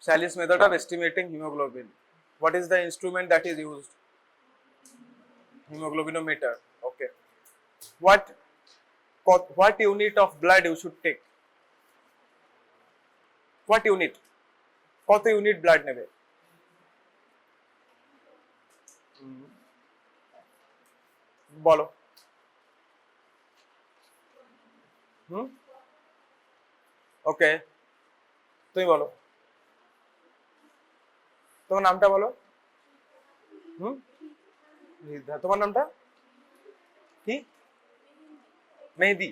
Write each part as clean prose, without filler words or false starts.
Sahli's method of estimating hemoglobin. What is the instrument that is used? Hemoglobinometer. Okay. What unit of blood you should take? What unit? কত unit blood নেবে? বলো। Okay, তুমি বলো, তোমার নামটা বলো। তোমার নামটা কি? মেহেদি।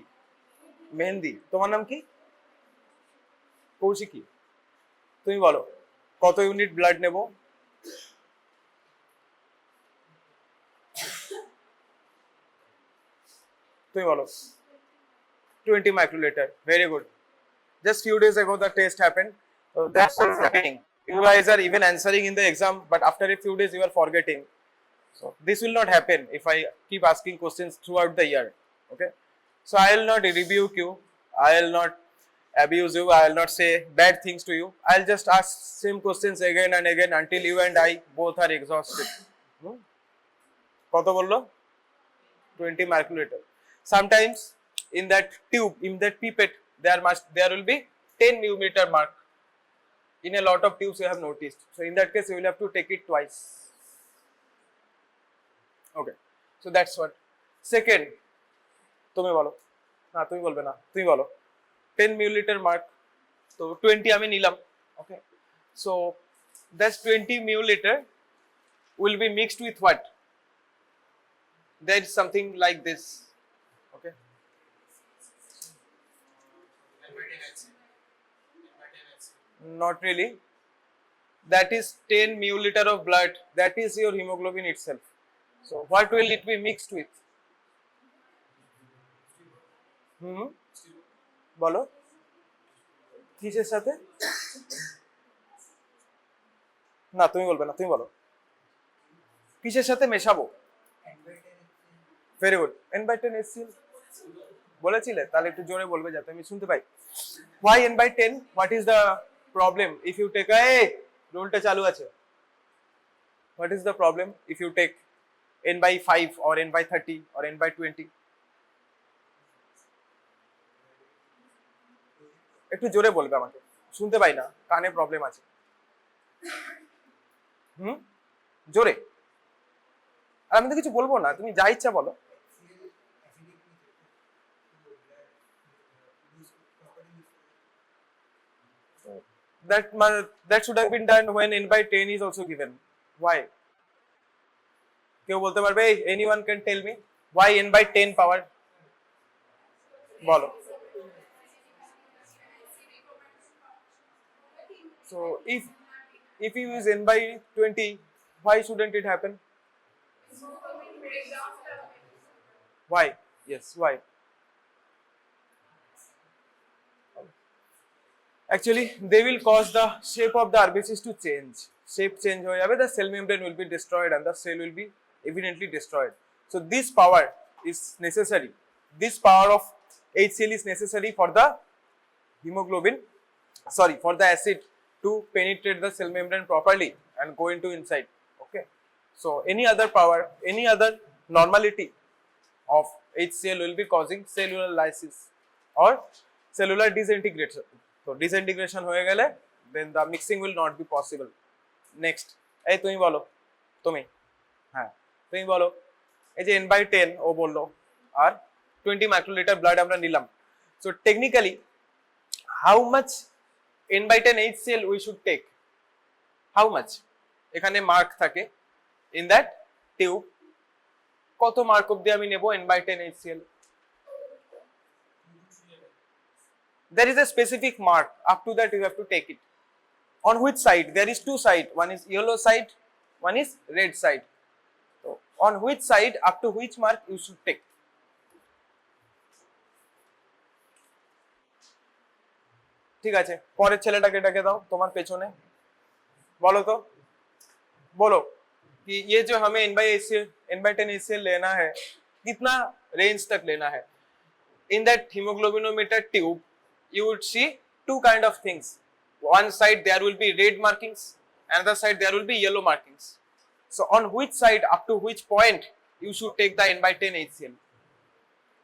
মেহেন্দি। তোমার নাম কি? কৌশিকী। তুমি বলো কত ইউনিট ব্লাড নেব? তুমি বলো 20 microliter. Very good. Just few days ago the test happened. So that's what's happening. You guys are even answering in the exam, but after a few days you are forgetting. So this will not happen if I keep asking questions throughout the year. Okay. So I will not rebuke you. I will not abuse you. I will not say bad things to you. I will just ask same questions again and again until you and I both are exhausted. কত বললো? 20 microliter. Sometimes in that tube, in that pipette, there will be 10 millimeter mark. In a lot of tubes you have noticed. So in that case you will have to take it twice. Okay. So that's what. Second, তুমি বলো। না তুমি বলবে না, তুমি বলো। 10 milliliter mark. So 20 আমি নিলাম। Okay. So that 20 milliliter will be mixed with what? There is something like this. Okay. Not really. That is 10 milliliter of blood. That is your hemoglobin itself. So what will it be mixed with? বলো কিসের সাথে? না তুমি বলবে না, তুমি বলো কিসের সাথে মেশাবো? Very good. n/10 HCl বলেছিলে, তাহলে একটু জোরে বলবে যাতে আমি শুনতে পাই। Why n/10? What is the problem if you take রোলটা চালু আছে? What is the problem if you take n/5 or n/30 or n/20? একটু জোরে বলবে, আমাকে শুনতে পাই না, কানে প্রবলেম আছে। জোরে। আর আমি তো কিছু বলবো না, তুমি যা ইচ্ছা বলো। That should have been done when n/10 is also given. Why? কেউ বলতে পারবে? Anyone can tell me why n/10 power? বলো। So if you use n/20, why shouldn't it happen? Why? Yes, why? Actually, they will cause the shape of the RBCs to change. Shape change hoye jabe, the cell membrane will be destroyed and the cell will be evidently destroyed. So this power is necessary. This power of HCl is necessary for the hemoglobin, for the acid to penetrate the cell membrane properly and go into inside. Okay. So any other power, any other normality of HCl will be causing cellular lysis or cellular disintegration. So disintegration হয়ে গেলে then the mixing will not be possible. Next, এই তুমি বলো, তুমি হ্যাঁ তুমি বলো। এই যে n/10 ও বললো আর 20 microliter blood আমরা নিলাম। So technically how much n/10 HCl we should take? How much? এখানে মার্ক থাকে in that tube, কত মার্ক অবধি আমি নেব n/10 HCl? There is a specific mark, up to that you have to take it. On which side? There is two sides, one is yellow side, one is red side. So on which side, up to which mark you should take? ঠিক আছে, পরের ছেলেটাকে ডেকে দাও তোমার পেছনে, বলো তো, बोलो कि ये जो हमें n/10 HCl लेना है, कितना रेंज तक लेना है? In that hemoglobinometer tube you would see two kind of things. one side there will be red markings, another side there will be yellow markings. So on which side, up to which point you should take the n/10 HCl?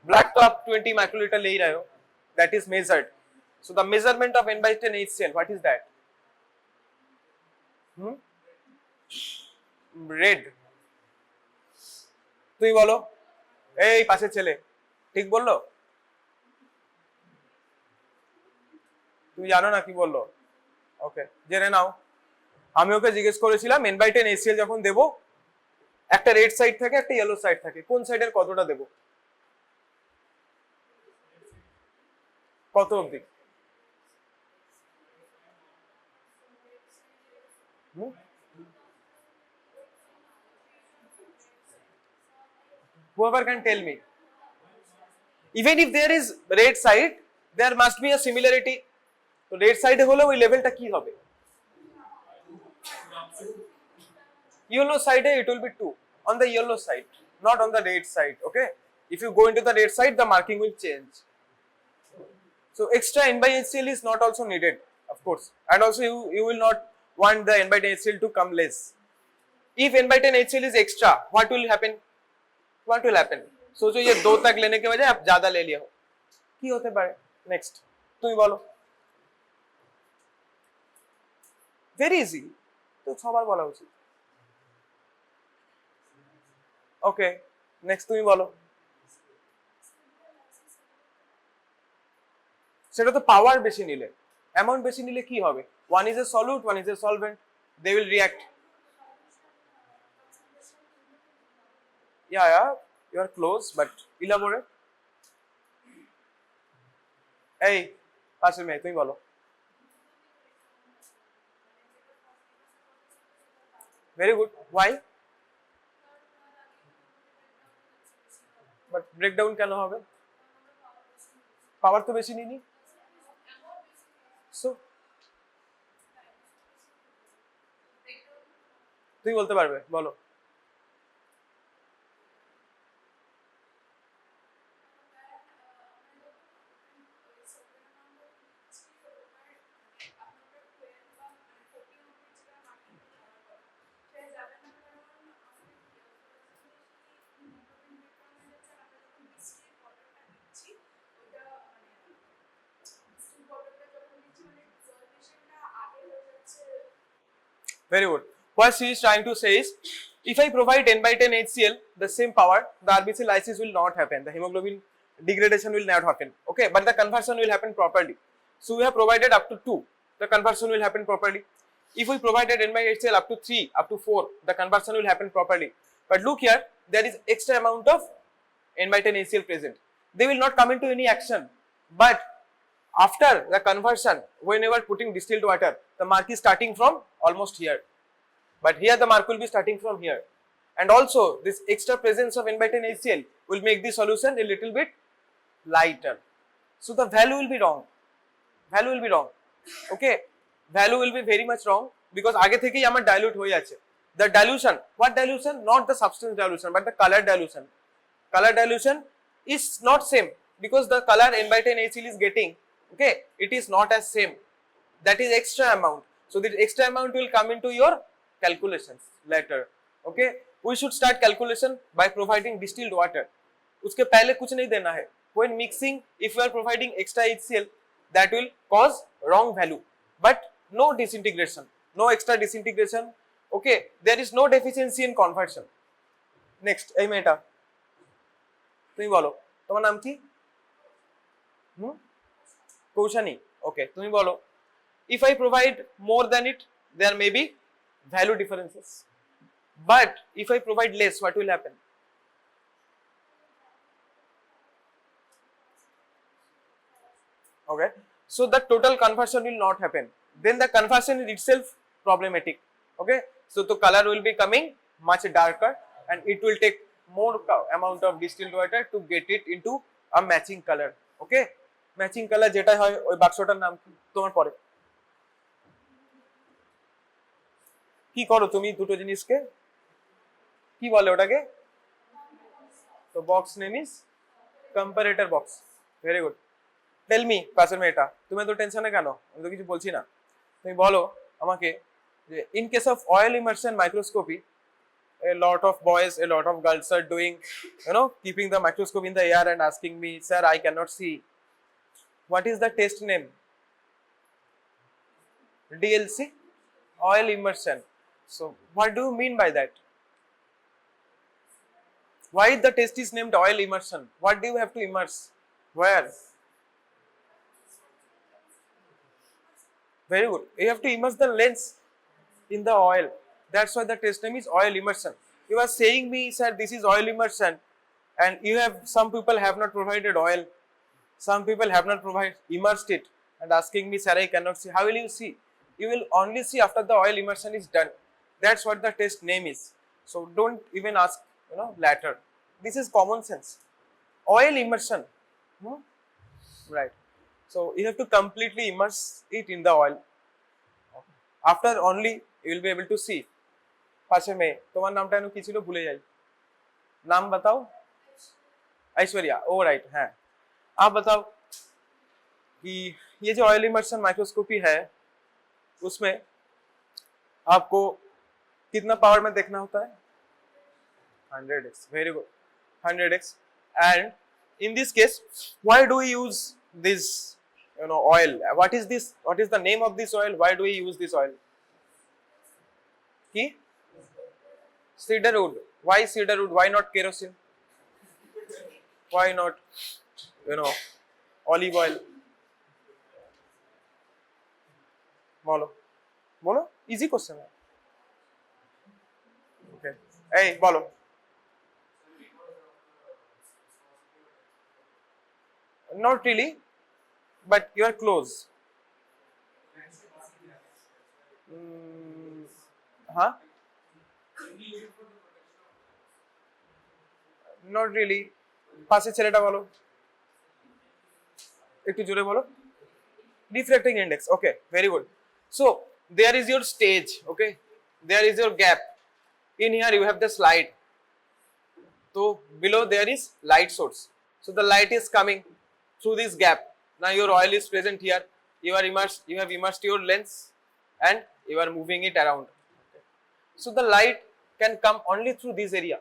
Blood तो आप 20 microliter ले ही रहे हो, that is measured. So the measurement of n/10 HCl, what is that? Red. তুই বলো, এই পাশের ছেলে ঠিক বললো? তুমি জানো না কি বললো? ওকে, জেনে নাও। আমি ওকে জিজ্ঞেস করেছিলাম n/10 HCl যখন দেবো, একটা রেড সাইড থাকে, একটা ইয়েলো সাইড থাকে, কোন সাইডের কতটা দেবো? কত অবধি? Whoever can tell me. Even if there is red side, there must be a similarity. So red side হলে ওই লেভেলটা কি হবে? Yellow side it will be 2 on the yellow side, not on the red side. Okay, if you go into the red side, the marking will change. So extra n/HCl is not also needed, of course, and also you will not want the n/10 HCl to come less. If n/10 HCl is extra, what will happen? What will happen? सोचो ये 2 तक लेने के बजाय आप ज्यादा ले लिया हो, की होते पारे? नेक्स्ट तुम बोलो। वेरी इजी, तो 6 बार बोला उचित। ओके, नेक्स्ट তুমি বলো। সেটা তো পাওয়ার বেশি নিলে, অ্যামাউন্ট বেশি নিলে কি হবে? One is a solute, one is a solvent, they will react. Yeah, you are close, but elaborate. এই পাশের মেয়ে তুমি বলো। Very good. Why? But breakdown কেন হবে? পাওয়ার তো বেশি নিনি। So তুমি বলতে পারবে, বলো। Very good. What she is trying to say is, if I provide n/10 HCl, the same power, the RBC lysis will not happen, the hemoglobin degradation will not happen. Okay, but the conversion will happen properly. So we have provided up to 2, the conversion will happen properly. If we provided n/HCl up to 3, up to 4, the conversion will happen properly. But look here, there is extra amount of n/10 HCl present. They will not come into any action. But after the conversion, whenever putting distilled water, the mark is starting from almost here. But here the mark will be starting from here. And also this extra presence of n/10 HCl will make the solution a little bit lighter. So the value will be wrong. Value will be wrong. Okay, value will be very much wrong because আগে থেকেই আমার dilute হয়ে আছে। The dilution, what dilution? Not the substance dilution, but the color dilution. Color dilution is not same because the color n/10 HCl is getting, okay, it is not as same. That is extra amount. So this extra amount will come into your calculations later. Okay, we should start calculation by providing distilled water. उसके पहले कुछ नहीं देना है. When mixing, if you are providing extra HCl, that will cause wrong value. But no disintegration, no extra disintegration. Okay, there is no deficiency in conversion. Next, এই মেয়েটা তুমি বলো, তোমার নাম কি? কৌশানী. Okay, তুমি বলো. If I provide more than it, there may be value differences. But if I provide less, what will happen? Okay, so the total conversion will not happen. Then the conversion is itself problematic. Okay, so the color will be coming much darker and it will take more amount of distilled water to get it into a matching color. Okay, matching color যেটা হয় ওই বাক্সটার নাম কি তোমার পরে? কি করো তুমি দুটো জিনিসকে কি বলে ওটাকে? তো box name is comparator box. Very good. Tell me পাশের মেয়েটা, তুমি তো টেনশনে কেন? আমি তো কিছু বলছি না। তুমি বলো আমাকে যে in case of oil immersion microscopy, a lot of boys, a lot of girls are doing, keeping the microscope in the air and asking me, sir, I cannot see. What is the test name? DLC, oil immersion. So what do you mean by that? Why the test is named oil immersion? What do you have to immerse? Where? Very good. You have to immerse the lens in the oil. That's why the test name is oil immersion. You are saying me, sir, this is oil immersion, and some people have not provided oil, some people have not immersed it, and asking me, sir, I cannot see. How will you see? You will only see after the oil immersion is done. That's what the test name is. So don't even ask, later. This is common sense. Oil immersion, right? So you have to completely immerse it in the oil. After only you will be able to see. পাশে মেয়ে, তোমার নামটা এনো কি ছিল ভুলে যাই, नाम बताओ। ऐश्वर्या, ओ राइट, है। आप बताओ कि ये जो ऑयल इमर्शन माइक्रोस्कोपी है उसमें आपको कितना पावर में देखना होता है? 100x, very good, 100x. And in this case, why do we use this oil? What is this? What is the name of this oil? Why do we use this oil? Ki? Cedarwood. Why cedarwood? Why not kerosene? Why not olive oil? bolo easy question hai. Okay, hey bolo. Not really, but you are close. Huh? Not really. পাশে ছেলেটা বলো, একটু জোরে বলো। Refracting index. Okay, very good. So there is your stage. Okay, there is your gap. In here you have the slide. So below there is light source. So the light is coming through this gap. Now your oil is present here. You have immersed your lens and you are moving it around. Okay. So the light can come only through this area.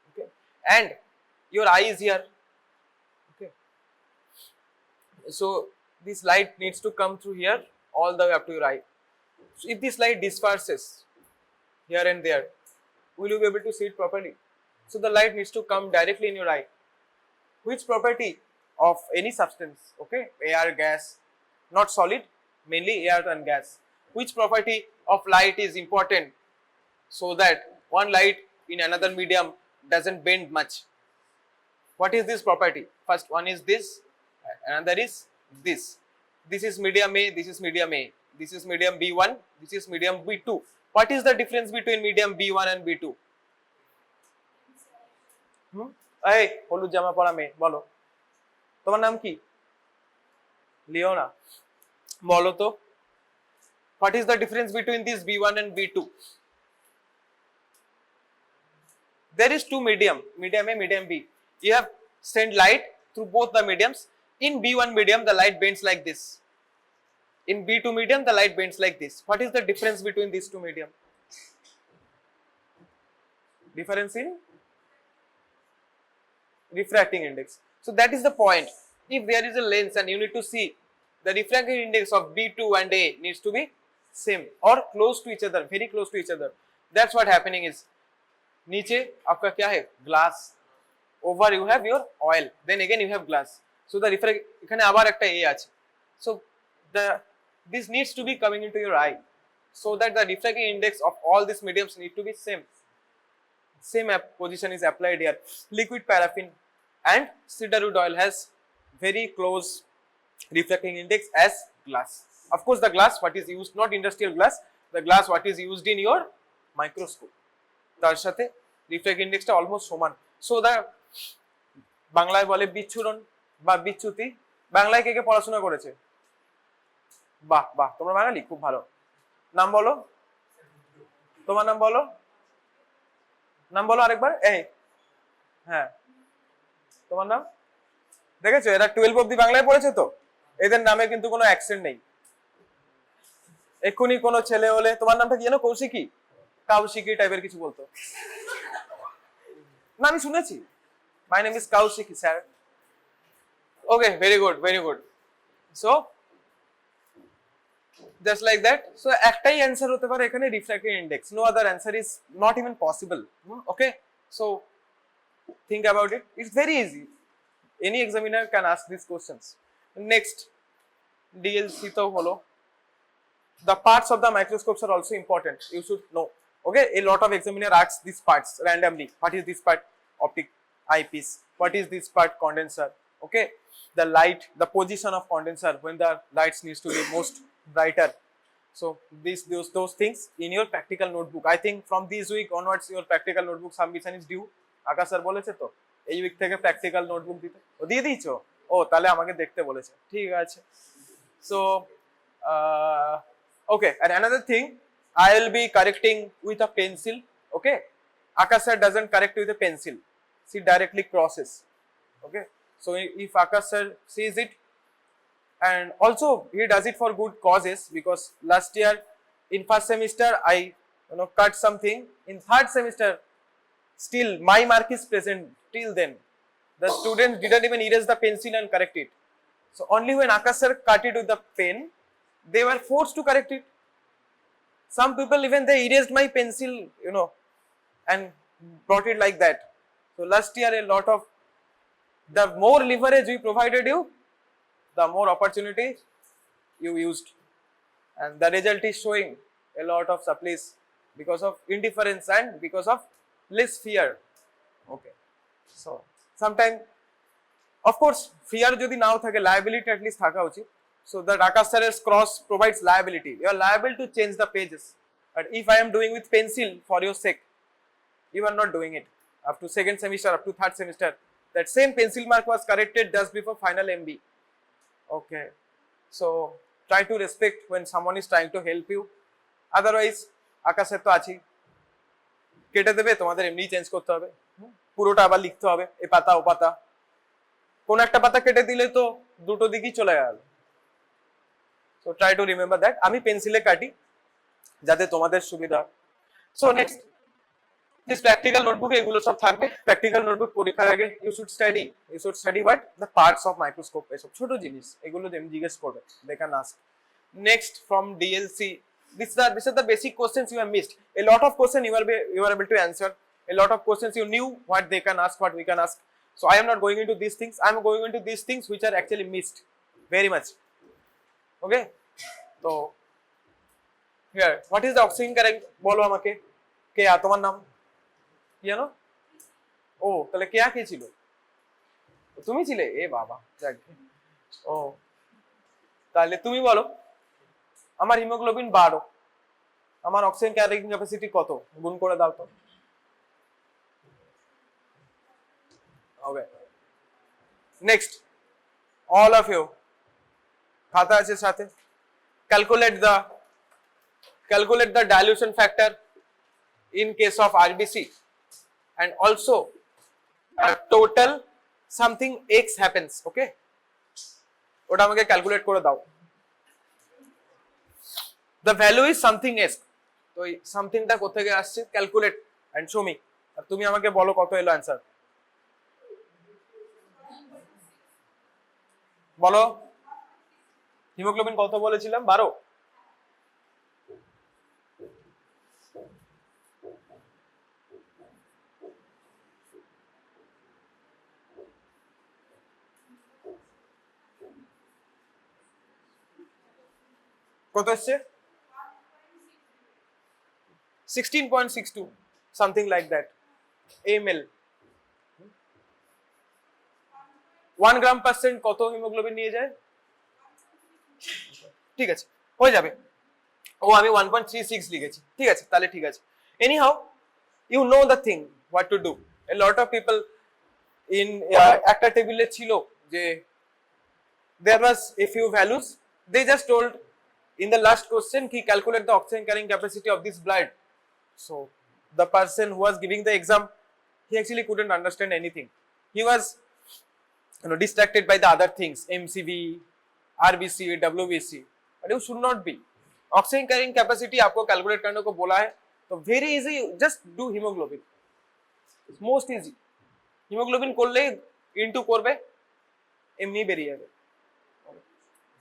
Okay, and your eye is here. Okay, so this light needs to come through here all the way up to your eye. So if this light disperses here and there, will you be able to see it properly? So the light needs to come directly in your eye. Which property of any substance, okay, air, gas, not solid, mainly air and gas, which property of light is important so that one light in another medium doesn't bend much? What is this property? First one is this, another is this. This is medium A, this is medium A, this is medium B1, this is medium B2. What is the difference between medium B1 and B2? এই হলুদ জামা পরা মেয়ে, বলো তোমার নাম কি? Leone. বলো তো, what is the difference between this B1 and B2? There is two medium A, medium B. You have sent light through both the mediums. In B1 medium, the light bends like this. In B2 medium, the light bends like this. What is the difference between these two medium? Difference in refracting index. So that is the point. If there is a lens and you need to see, the refracting index of B2 and A needs to be same or close to each other, very close to each other. That's what happening is, नीचे आपका क्या है? Glass. Over you have your oil. Then again you have glass. So the এখানে আবার একটা A আছে. So this needs to be coming into your eye, so that the refracting index of all these mediums need to be same. Same position is applied here. Liquid paraffin and cedarwood oil has very close refracting index as glass. Of course, the glass what is used, not industrial glass, the glass what is used in your microscope. তার সাথে refracting index টা almost সমান. So the বাংলায় বলে বিচ্ছুরণ বা বিচ্যুতি। বাংলায় কে কে পড়াশোনা করেছে? বাহ বাহ, তোমরা বাঙালি, খুব ভালো। নাম বলো, তোমার নাম বলো, নাম বলো আরেকবার। এই হ্যাঁ, তোমার নাম? দেখেছো, এরা 12 অবধি বাংলায় পড়েছে তো, এদের নামে কিন্তু কোনো অ্যাকসেন্ট নেই। এক্ষুনি কোনো ছেলে হলে, তোমার নামটা কি জানো, কৌশিকী, কাউশিকী টাইপের কিছু বলতো না, আমি শুনেছি, my name is Kaushiki sir. Okay, very good, very good. So just like that, so একটাই অ্যান্সার হতে পারে এখানে, refractive index, no other answer is not even possible. Okay, so think about it, it's very easy, any examiner can ask these questions. Next, DLC to holo, the parts of the microscopes are also important, you should know. Okay, a lot of examiner asks these parts randomly. What is this part? Optic eyepiece. What is this part? Condenser. Okay, the light, the position of condenser when the lights needs to be most brighter. So those things in your practical notebook. I think from this week onwards your practical notebook submission is due. Akash sir বলেছে তো এই week থেকে practical notebook দিতে, ও দিয়ে দিয়েছো? ও তাহলে আমাকে দেখতে বলেছে, ঠিক আছে। So okay, and another thing, I will be correcting with a pencil. Okay, Akash sir doesn't correct with a pencil, she directly crosses. Okay, so if Akash sir sees it, and also he does it for good causes, because last year in first semester I cut something, in third semester still my mark is present till then, the students didn't even erase the pencil and correct it. So only when Akash sir cut it with the pen, they were forced to correct it. Some people even they erased my pencil, and brought it like that. So last year a lot of, the more leverage we provided you, the more opportunity you used, and the result is showing a lot of supplies because of indifference and because of less fear. Okay, so sometimes of course fear jodi nao thake, liability at least thaka uchit. So the Akash sir's cross provides liability, you are liable to change the pages. But if I am doing with pencil for your sake, you are not doing it. Up to second semester, up to third semester, that same pencil mark was corrected just before final MB. Okay, so try to respect when someone is trying to help you. Otherwise আকাশের তো আছেই, কেটে দেবে, তোমাদের এমনি change করতে হবে, পুরোটা আবার লিখতে হবে, এ পাতা ও পাতা, কোন একটা পাতা কেটে দিলে তো দুটো দিকই চলে গেল। So try to remember that, আমি পেন্সিলে কাটি যাতে তোমাদের সুবিধা। So next, this practical notebook এগুলো সব থাকবে, practical notebook পরীক্ষার আগে you should study what, the parts of microscope, এসব ছোট জিনিস, এগুলো জিজ্ঞেস করবে, they can ask. Next, from DLC, these are the basic questions you have missed. A lot of questions you are able to answer, a lot of questions you knew what they can ask, what we can ask. So I am not going into these things, I am going into these things which are actually missed very much. Okay, so here, what is the oxygen current, বলো আমাকে, কে তোমার নাম কি জানো? ও তাহলে কে কে ছিল, তুমি ছিলে, এ বাবা, ও তাহলে তুমি বলো, আমার হিমোগ্লোবিন 12, আমার অক্সিজেন ক্যারিং ক্যাপাসিটি কত, গুণ করে দাও তো। ওকে, নেক্সট, অল অফ ইউ খাতা আছে সাথে, calculate the dilution factor in case of RBC, and also total something X happens. Okay, ওটা আমাকে ক্যালকুলেট করে দাও। The value is something S, তো এই সামথিংটা কোথা থেকে আসছে, ক্যালকুলেট এন্ড শো মি, আর তুমি আমাকে বলো কত এলো অ্যানসার, বলো। হিমোগ্লোবিন কত বলেছিলাম, 12। কত আসছে, 16.62, something like that ml, 1 gram percent কত হিমোগ্লোবিন নিয়ে যায়, ঠিক আছে হয়ে যাবে। ও আমি 1.36 লিখেছি, ঠিক আছে তাহলে ঠিক আছে। Anyhow you know the thing what to do. A lot of people in একটা টেবিলে ছিল যে there was a few values, they just told in the last question he calculate the oxygen carrying capacity of this blood. So the person who was giving the exam, he actually couldn't understand anything, he was distracted by the other things, MCV, RBC, WBC, but you should not be. Oxygen carrying capacity आपको calculate करने को बोला है, तो very easy, just do haemoglobin, most easy. Haemoglobin করলে into করবে, এমনি বেরিয়ে যাবে।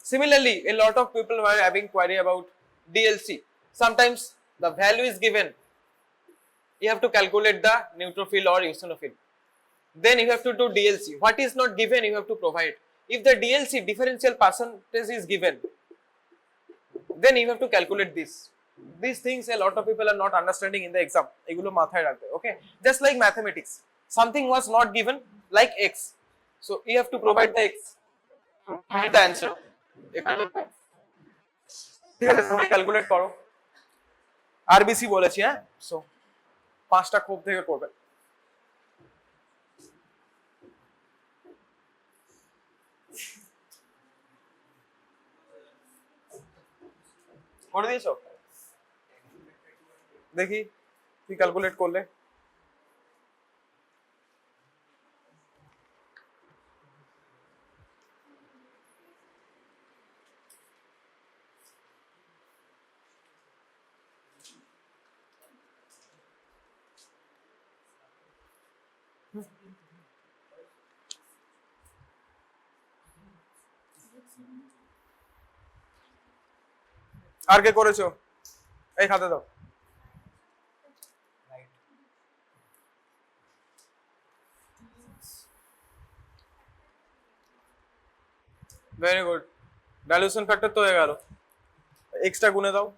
Similarly, a lot of people were having query about DLC. Sometimes the value is given, you have to calculate the neutrophil or eosinophil, then you have to do DLC. What is not given, you have to provide. If the DLC differential percentage is given, then you have to calculate this. These things a lot of people are not understanding in the exam, এগুলো মাথায় রাখবে, okay? Just like mathematics, something was not given like x, so you have to provide the x, find the answer, ঠিক আছে? সবাই calculate করো। RBC বলেছি, হ্যাঁ, so 5টা খোপ থেকে করবে। করে দিয়েছো? দেখি কি ক্যালকুলেট করলে। আর কে করেছো? এই খাতা দাও। ভেরি গুড, ডাইলুশন ফ্যাক্টর তো হয়ে গেল, এক্সট্রা গুণে দাও।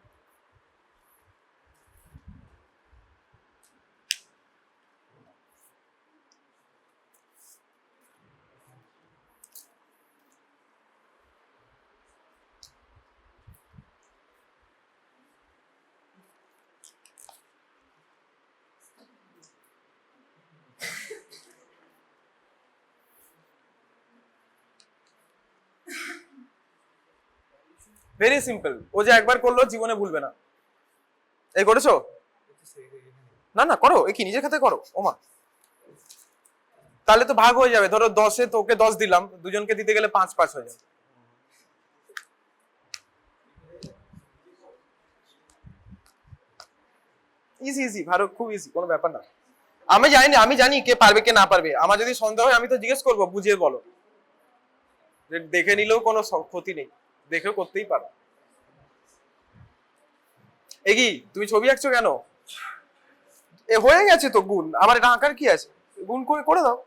ভেরি সিম্পল, ও যে একবার করলো জীবনে ভুলবে না। এই করেছো? না না করো, এই কি নিজের খাতে করো। ওমা, তাহলে তো ভাগ হয়ে যাবে। ধরো 10-এ তোকে 10 দিলাম, দুজনকে দিতে গেলে 5-5 হয়ে যাবে। ইজি ইজি, ভালো, খুব ইজি, কোনো ব্যাপার না। আমি জানি কে পারবে কে না পারবে। আমার যদি সন্দেহ হয় আমি তো জিজ্ঞেস করবো, বুঝিয়ে বলো। দেখে নিলেও কোনো ক্ষতি নেই, দেখেও করতেই পারো। এগি তুমি ছবি আঁকছো কেন? এ হয়ে গেছে তো গুণ, আমার এটা আঁকার কি আছে? গুণ করে করে দাও।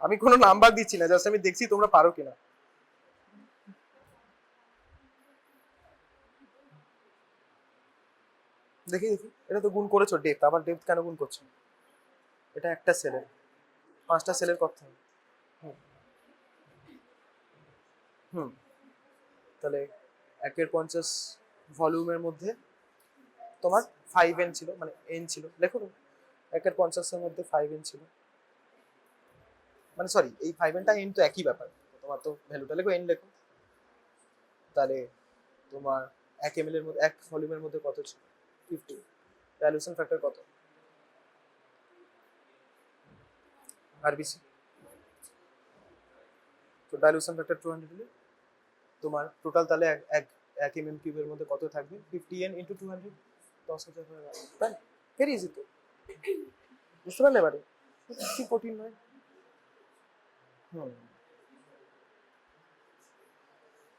আমি কোনো নাম্বার দিচ্ছি না, জাস্ট আমি দেখছি তোমরা পারো কিনা। দেখি দেখি, এটা তো গুণ করেছো ডেপথ, আবার ডেপথ কেন গুণ করছো? এটা একটা সেলের, 5টা সেলের কথা। তাহলে 1/50 ভলিউমের মধ্যে তোমার 5n ছিল, মানে n ছিল, লেখো তো 1/50 মধ্যে 5n ছিল, মানে সরি এই 5nটা n তো একই ব্যাপার, তোমার তো ভ্যালুটা লেখো, n লেখো। তাহলে তোমার 1 ml এর মধ্যে 1 ভলিউমের মধ্যে কত ছিল? 50। ডাইলুশন ফ্যাক্টর কত? আরবিসি, তো ডাইলুশন ফ্যাক্টর 200 দিলে তোমার টোটাল তাহলে 1 mm কিউবের মধ্যে কত থাকবে? 50n × 200, 10,000 হয়ে গেল। তাই ভেরি ইজি তো, বুঝতে পারলে? এবারে কি কঠিন নয়।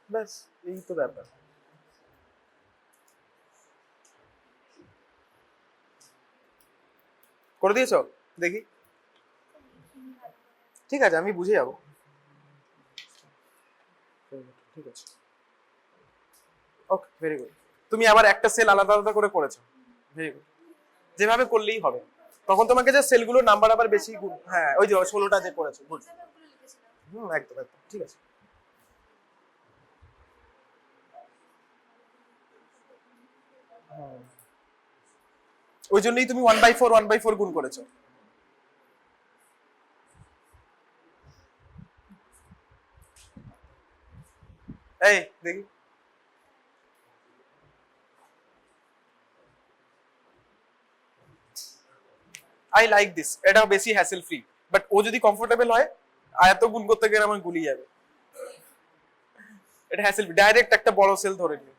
ব্যাস এই তো ব্যাপার। করে দিয়েছো? দেখি, ঠিক আছে আমি বুঝে যাবো। ঠিক আছে, ওকে, ভেরি গুড। তুমি আবার একটা সেল আলাদা আলাদা করে করেছো, ভেরি গুড। যেভাবে করলেই হবে, তখন তোমাকে যে সেলগুলোর নাম্বার আবার বেশি, হ্যাঁ ওই যে 16টা যে করেছো, গুড। একদম একদম ঠিক আছে। ওই জন্যই তুমি 1/4 গুণ করেছো। এই দেখি, আই লাইক দিস, এটা বেশি হ্যাসেল ফ্রি। বাট ও যদি কমফোর্টেবল হয়, এত গুণ করতে গেলে আমার গুলিয়ে যাবে। এটা হ্যাসেল ডাইরেক্ট একটা বড় সেল ধরে নিও।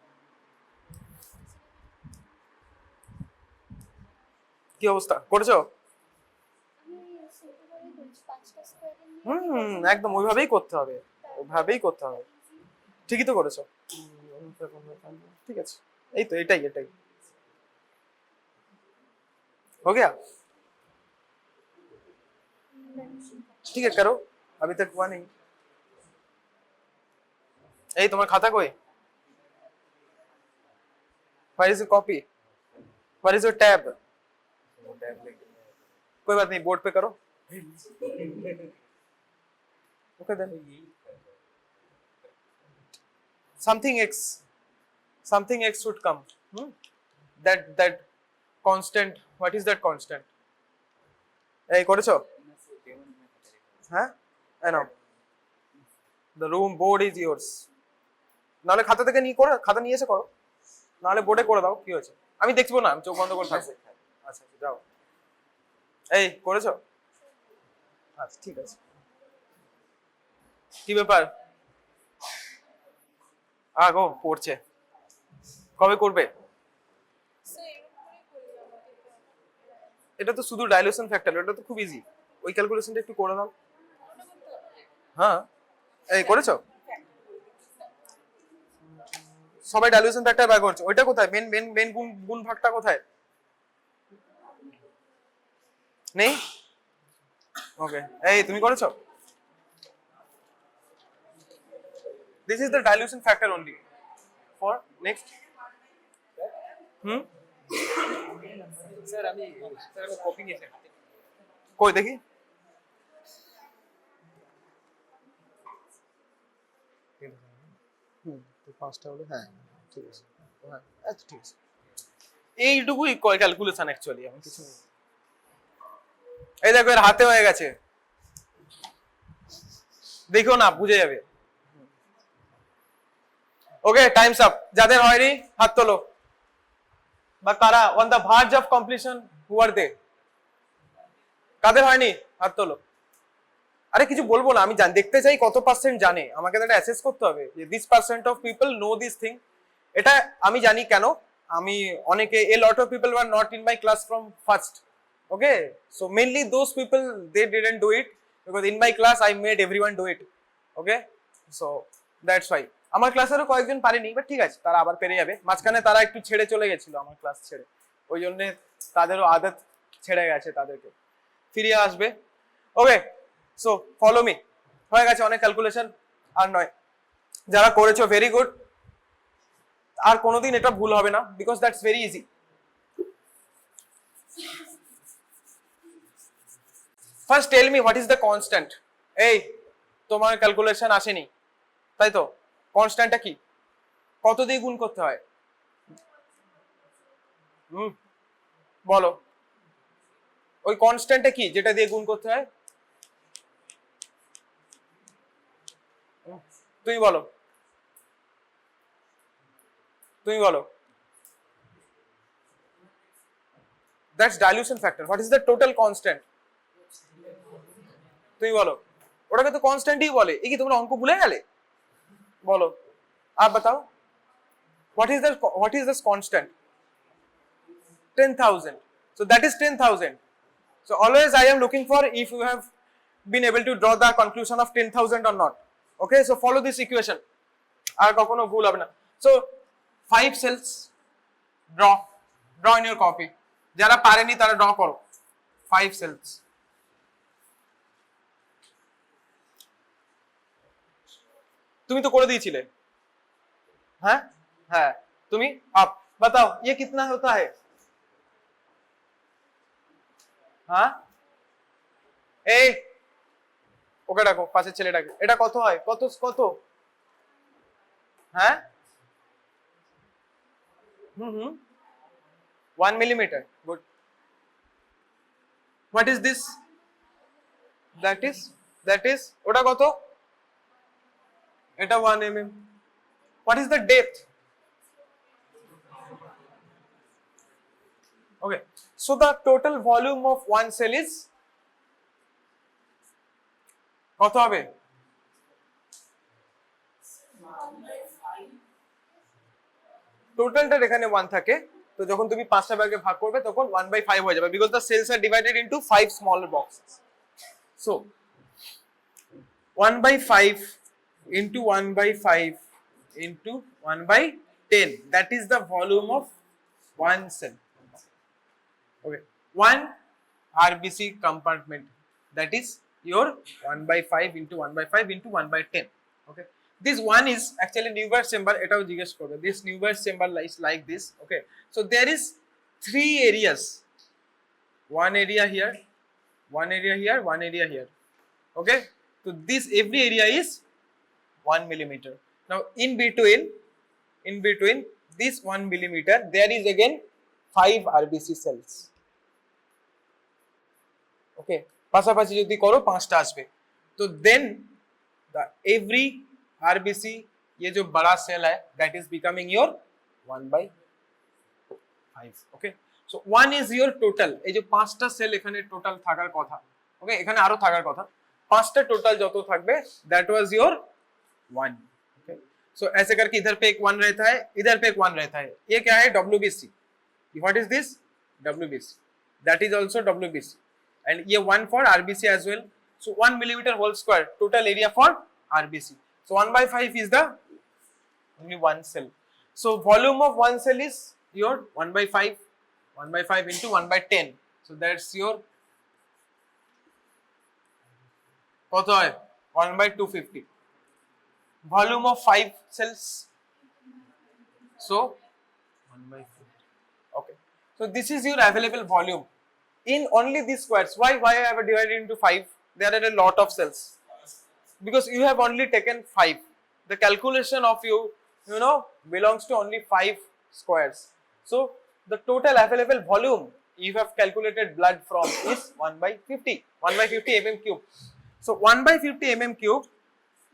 কি অবস্থা করেছো? একদম ওইভাবেই করতে হবে, ওইভাবেই করতে হবে। ঠিকই তো করেছো, ঠিক আছে। এই তো এটাই এটাই हो गया? ठीक है करो, अभी तक हुआ नहीं। এই তোমার খাতা কই? Where is your copy? Where is your tab? कोई बात नहीं, बोर्ड पे करो। Okay then. Something X should come. That constant. What is that constant? এই করেছো? হ্যাঁ, I know. The room board is yours. নাহলে খাতা থেকে নিয়ে করো, খাতা নিয়ে এসে করো, নাহলে বোর্ডে করে দাও। কি হয়েছে? আমি দেখবো না, আমি চোখ বন্ধ করে থাকবো। আচ্ছা যাও। এই করেছো? আচ্ছা ঠিক আছে। কি ব্যাপার? আগো পড়ছে, কবে করবে? এটা তো শুধু ডাইলুশন ফ্যাক্টর, এটা তো খুব ইজি। ওই ক্যালকুলেশনটা একটু করে নাও। হ্যাঁ, এই করেছো? সবাই ডাইলুশন ফ্যাক্টর বার করছে, ওইটা কোথায়? মেন মেন মেন গুণ ভাগটা কোথায়? নেই? ওকে, এই তুমি করেছো? This is the dilution factor only. For next. Sir আমি কপি নিয়েছি। কই দেখি। তো পাঁচটা হলো, হ্যাঁ ঠিক আছে, হ্যাঁ আচ্ছা ঠিক আছে। এইটুকুই ক্যালকুলেশন অ্যাকচুয়ালি, আমি কিছু নেই। এই দেখো এর হাতে হয়ে গেছে, দেখো না বুঝে যাবে। Okay, times up. যাদের হয়নি হাত তোলো, বা কারা on the verge of completion, who are they? কাদের হয়নি হাত তোলো। আরে কিছু বলবো না, আমি দেখতে চাই কত পার্সেন্ট জানে, আমাকে তো এটা অ্যাসেস করতে হবে যে this percent of people know this thing. এটা আমি জানি কেন, আমি অনেকে a lot of people were not in my class from first. Okay, so mainly those people they didn't do it because in my class I made everyone do it. Okay, so that's why আমার ক্লাসেরও কয়েকজন পারেনি, but ঠিক আছে, তারা আবার পেরে যাবে। মাঝখানে তারা একটু ছেড়ে চলে গেছিল আমার ক্লাস ছেড়ে, ওই জন্য তাদেরও আদত ছেড়ে গেছে, তাদেরকে ফিরিয়ে আসবে। ওকে, সো ফলো মি। হয়ে গেছে অনেক ক্যালকুলেশন, আর নয়। যারা করেছো ভেরি গুড, আর কোনোদিন এটা ভুল হবে না, because that's very easy. First tell me what is the constant. এই তোমার ক্যালকুলেশন আসেনি তাই তো? কনস্ট্যান্টটা কি? কত দিয়ে গুণ করতে হয়? বলো, ওই কনস্ট্যান্টটা কি যেটা দিয়ে গুণ করতে হয়? তুমি বলো, তুমি বলো। That's dilution factor. What is the total constant? তুমি বলো। ওটাকে তো কনস্ট্যান্টই বলে। এই কি তোমরা অঙ্ক ভুলে গেলে? বলো, आप बताओ what is this constant? 10,000. So that is 10,000. So always I am looking for if you have been able to draw the conclusion of 10,000 or not. Okay, so follow this equation. আর কখনো ভুল হবে না। So 5 cells draw in your copy. যারা পারেনি তারা draw করো 5 cells. তুমি তো করে দিয়েছিলে। हाँ है, तुम्हें आप बताओ ये कितना होता है? हाँ এই ওকে ডাকো, পাশের ছেলেটাকে। এটা কত হয়? কত কত? হ্যাঁ 1 millimeter. Good. What is this? That is ওটা কত? এটা 1 mm. What is the depth? Okay, so the total volume of one cell is কত হবে? টোটালটার এখানে 1 থাকে, তো যখন তুমি 5টা ভাগে ভাগ করবে তখন 1/5 হয়ে যাবে, because the cells are divided into 5 smaller boxes. So 1/5 into 1/5 into 1/10, that is the volume of one cell. Okay, one RBC compartment, that is your 1/5 into 1/5 into 1/10. Okay, this one is actually Neubauer Chamber. এটাও জিজ্ঞেস করবে, this Neubauer Chamber is like this. Okay, so there is 3 areas, one area here, one area here, one area here. Okay, so this every area is 1 millimeter. Now in between this 1 millimeter there is again 5 RBC cells. Okay, পাশাপাশি যদি করো 5টা আসবে, তো then the every RBC ये जो बड़ा cell है that is becoming your 1/5. Okay, so 1 is your total, এই যে 5টা সেল এখানে টোটাল থাকার কথা, ওকে এখানে আরো থাকার কথা, 5টা টোটাল যত থাকবে that was your 1. Okay, so ऐसे करके इधर पे एक 1 रहता है, इधर पे एक 1 रहता है, ये क्या है WBC. What is this? WBC, that is also WBC, and ये 1 for RBC as well. So 1 millimeter whole square total area for RBC. So 1/5 is the only one cell. So volume of one cell is your 1/5, 1/5 into 1/10. So that's your কত হয় 1/250. Volume of 5 cells, so 1/4. Okay, so this is your available volume in only these squares. Why I have divided into 5? There are a lot of cells, because you have only taken 5. The calculation of you know belongs to only 5 squares. So the total available volume you have calculated blood from is 1/50 mm cube. So 1/50 mm cube,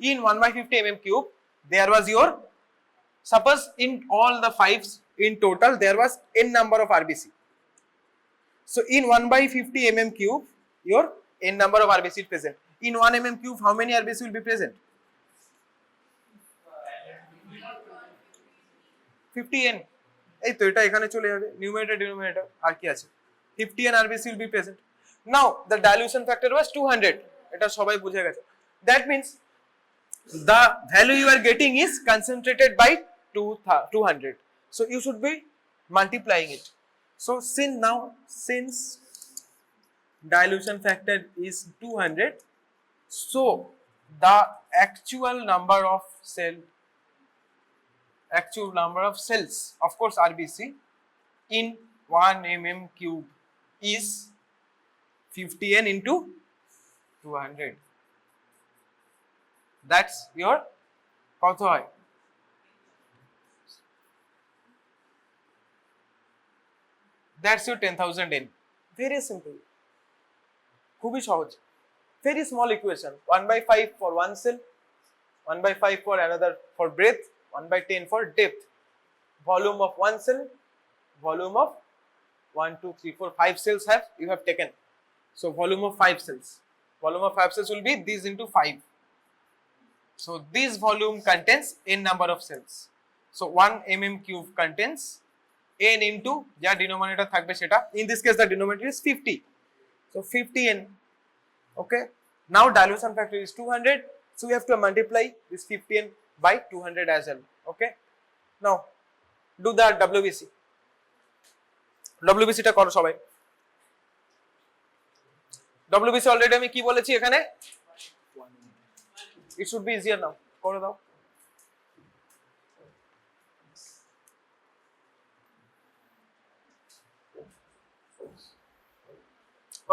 in 1/50 mm cube there was your, suppose in all the 5s in total there was n number of RBC. So in 1/50 mm cube your n number of RBC is present. In 1 mm cube how many RBC will be present? 50n. এই তো এটা এখানে চলে যাবে, numerator denominator আর কি আছে, 50n RBC will be present. Now the dilution factor was 200, এটা সবাই বুঝে গেছে. That means the value you are getting is concentrated by 200. So you should be multiplying it. So since dilution factor is 200, so the actual number of cells, of course RBC, in 1 mm cube is 50n into 200. That's your কত হয়, that's your 10,000 N. Very simple, খুবই সহজ, very small equation. 1/5 for one cell, 1/5 for another for breadth, 1/10 for depth. Volume of one cell, volume of 1 2 3 4 5 cells you have taken. So volume of 5 cells, volume of 5 cells will be this into 5. So this volume contains n number of cells. So 1 mm cube contains n into যা denominator থাকবে সেটা, in this case the denominator is 50. So 50n. Okay, now dilution factor is 200, so we have to multiply this 50n by 200 as well. Okay, now do the WBC. WBC টা করো সবাই. WBC already আমি কি বলেছি এখানে, it should be easier now, করে দাও.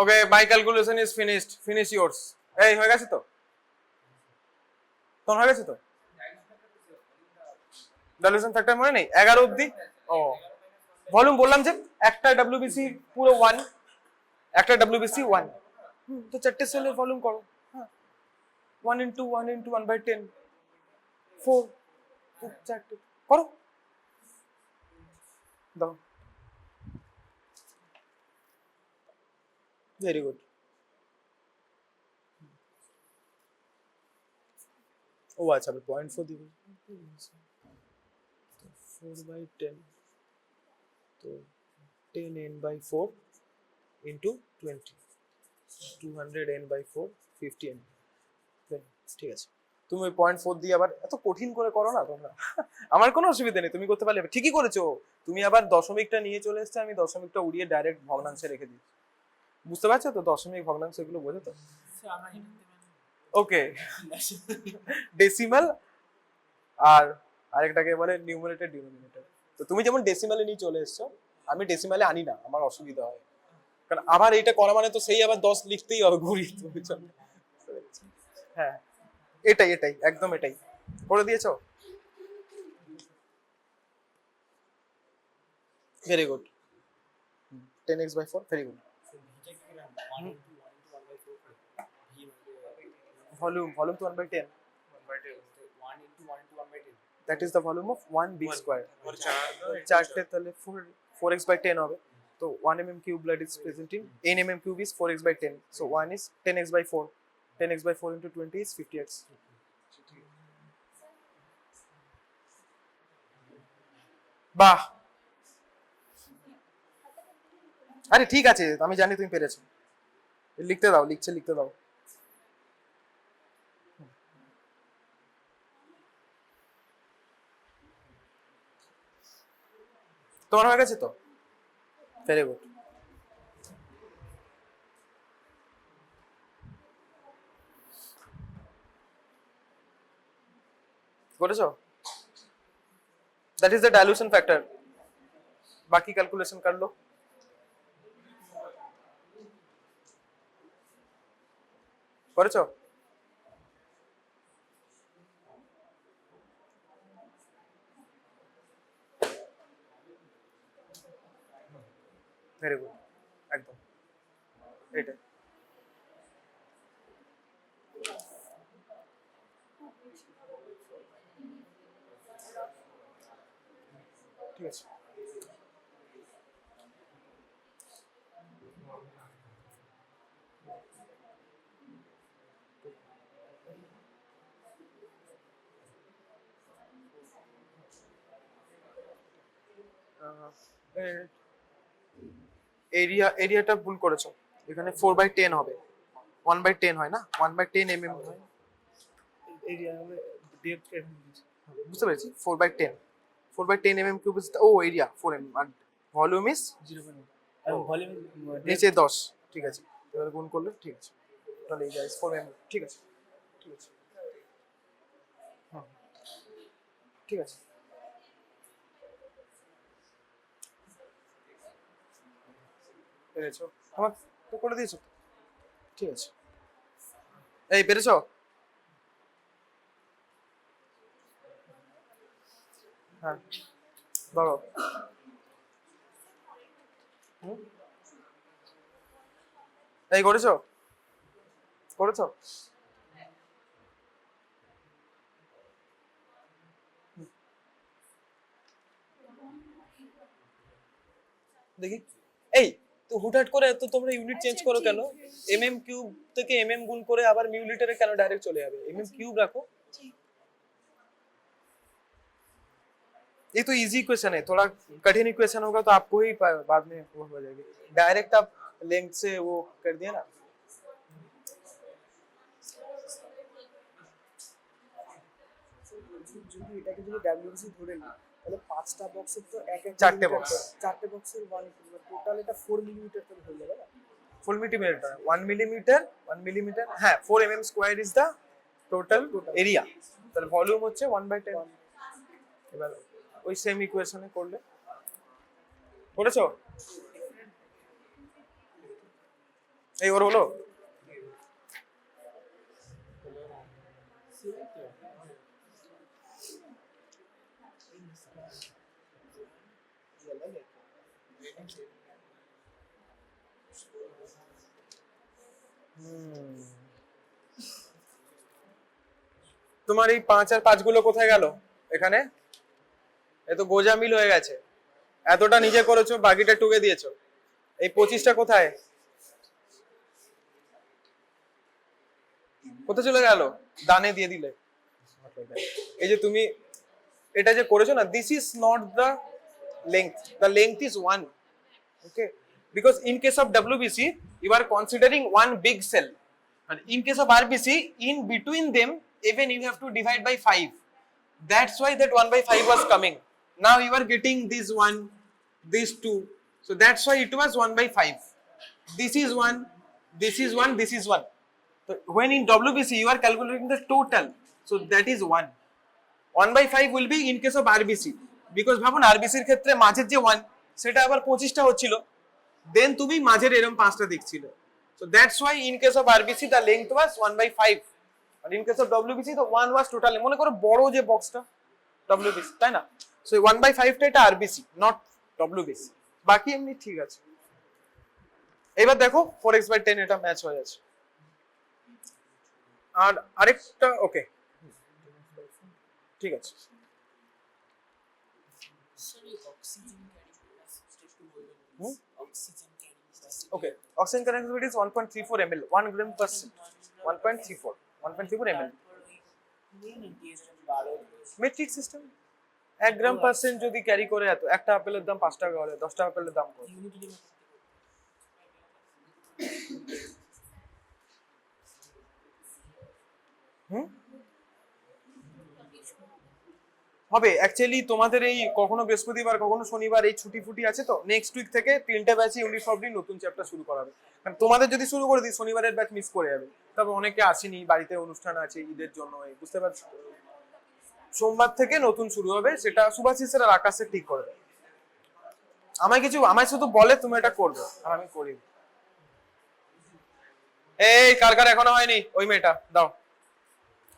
Okay, my calculation is finished. Finish yours. এই হয়ে গেছে তো, তোমার হয়ে গেছে তো, ডাইলুশন ফ্যাক্টর মনে নেই 11 অবধি. ও ভলিউম বললাম যে একটা WBC পুরো 1, একটা WBC 1, তো চারটে সেলের ভলিউম করো. হ্যাঁ, 1 into 1 into 1/10, 4, চারটে করো দাও. Very good. ও আচ্ছা, আমি 0.4 দিব. 4/10, তো 10n/4 into 20, 200n/4, 50n, ঠিক আছে। তুমি ওই 0.4 দিয়ে আবার এত কঠিন করে করো না তোমরা, আমার কোনো অসুবিধা নেই, তুমি করতে পারলে ঠিকই করেছো। তুমি আবার দশমিকটা নিয়ে চলে এসেছো, আমি দশমিকটা উড়িয়ে ডাইরেক্ট ভগ্নাংশে রেখে দিই, বুঝতে পারছো তো? দশমিক ভগ্নাংশ এগুলো বোঝো তো? ওকে, ডেসিমাল আর আরেকটাকে বলে নিউমারেটর ডিনোমিনেটর। তো তুমি যেমন ডেসিমালে নিয়ে চলে এসছো, আমি ডেসিমালে আনি না, আমার অসুবিধা হয়, কারণ আবার এটা করা মানে তো সেই আবার 10 লিখতেই হবে ঘুরিয়ে। হ্যাঁ, এটাই এটাই একদম এটাই করে দিয়েছো। Very good, 10x/4, very good. volume to 1/10, that is the volume of 1 big square. চারটে তাহলে 4x/10 হবে, তো 1 mm cube blood is present in n mm cube is 4x/10, so 1 is 10x/4, 10x/4 into 20 is 50x. বাহ, আরে ঠিক আছে, আমি জানি তুমি পেরেছো, লিখতে দাও, লিখতে দাও। তোমার হয়ে গেছে তো, ভেরি গুড। করেছো? That is the dilution factor. বাকি ক্যালকুলেশন कर लो। করেছো? ভেরি গুড, একদম এটা। ঠিক আছে, এরিয়াটা ভুল করেছো, এখানে 4/10 হবে, 1/10 হয় না, 1/10 mm হয় এরিয়া হবে, বুঝতে পেরেছি। 4/10 mm কিউব ইজ ও এরিয়া 4 mm, আর ভলিউম ইজ 0.1, আর ভলিউম নিচে 10, ঠিক আছে, এবার গুণ করলে ঠিক আছে, তাহলে এরিয়া ইজ 4 mm, ঠিক আছে, ঠিক আছে, হ্যাঁ ঠিক আছে। পেরেছো? আমার তো করে দিয়েছো, ঠিক আছে। এই পেরেছো? হ্যাঁ ধরো, এই করেছো? দেখি, এই তো হুটহাট করে তো তোমরা ইউনিট চেঞ্জ করো কেন? এমএম কিউব থেকে এমএম গুণ করে আবার মিলিলিটারে কেন ডাयरेक्ट চলে যাবে? एमएम क्यूब रखो, ये तो इजी इक्वेशन है, थोड़ा कठिन इक्वेशन होगा तो आपको ही बाद में वो हो जाएगी। डायरेक्ट आप लेंथ से वो कर दिया ना। যদি এটাকে যদি ডব্লিউবিসি ধরে নিই, তাহলে 5টা বক্সের তো এক এক চারটে বক্সের 1 টোটাল এটা 4 মিলিমিটার করে হয়ে যাবে না? 4 মিলিমিটার, 1 মিলিমিটার, হ্যাঁ 4 mm square is the total area, তাহলে ভলিউম হচ্ছে 1/10। এবার ওই সেম ইকুয়েশনে করলে, করেছো? এই ওর হলো, তোমার এই 5 আর 5 গুলো কোথায় গেল? এখানে এ তো গোজামিল হয়ে গেছে, এতটা নিজে করেছো, বাকিটা টুকে দিয়েছো। এই 25টা কোথায় কোথায় চলে গেল? দানে দিয়ে দিলে। এই যে তুমি এটা যে করেছো না, this is not the length is 1. Okay, because in case of WBC you are considering one big cell, and in case of RBC in between them even you have to divide by 5. That's why that 1 by 5 was coming. Now you are getting this 1, this 2, so that's why it was 1 by 5. This is 1, this is 1, this is 1. So when in WBC you are calculating the total, so that is 1. 1 by 5 will be in case of RBC, because ভাবুন RBC এর ক্ষেত্রে মাঝের যে 1 সেটা আবার 25টা হচ্ছিল, দেন তুমি মাঝের এরকম 5টা দেখছিল, so that's why in case of RBC the length was 1 by 5, and in case of WBC the 1 was total. মনে করো বড় যে বক্সটা WBC, তাই না? so 1 by 5 টা এটা RBC, not WBC, বাকি এমনি ঠিক আছে। এবার দেখো 4x by 10 এটা ম্যাচ হয়ে যাচ্ছে। আর আরেকটা ওকে ঠিক আছে। Okay, oxygen carrying capacity is 1.34 ml, 1 gram per cent, 1.34 ml. Metric system 1 gram percent যদি ক্যারি করে, এত একটা আপেলের দাম 5 টাকা হলে 10টা আপেলের দাম কত? হবে অ্যাকচুয়ালি তোমাদের এই কখনো বৃহস্পতিবার কখনো শনিবার এই ছুটি ফুটি আছে, তো নেক্সট উইক থেকে 3টে ব্যাচে ইউনিট অফ নতুন চ্যাপ্টার শুরু করাবে। কারণ তোমাদের যদি শুরু করে দিই শনিবারের ব্যাচ মিস করে যাবে, তবে অনেকে আসেনি, বাড়িতে অনুষ্ঠান আছে ঈদের জন্য, বুঝতে পারছো। সোমবার থেকে নতুন শুরু হবে, সেটা সুভাষিসের আর আকাশের ঠিক করে দেবে। আমায় শুধু বলে তুমি এটা করবে আর আমি করি। এই কার এখনো হয়নি, ওই মেয়েটা দাও,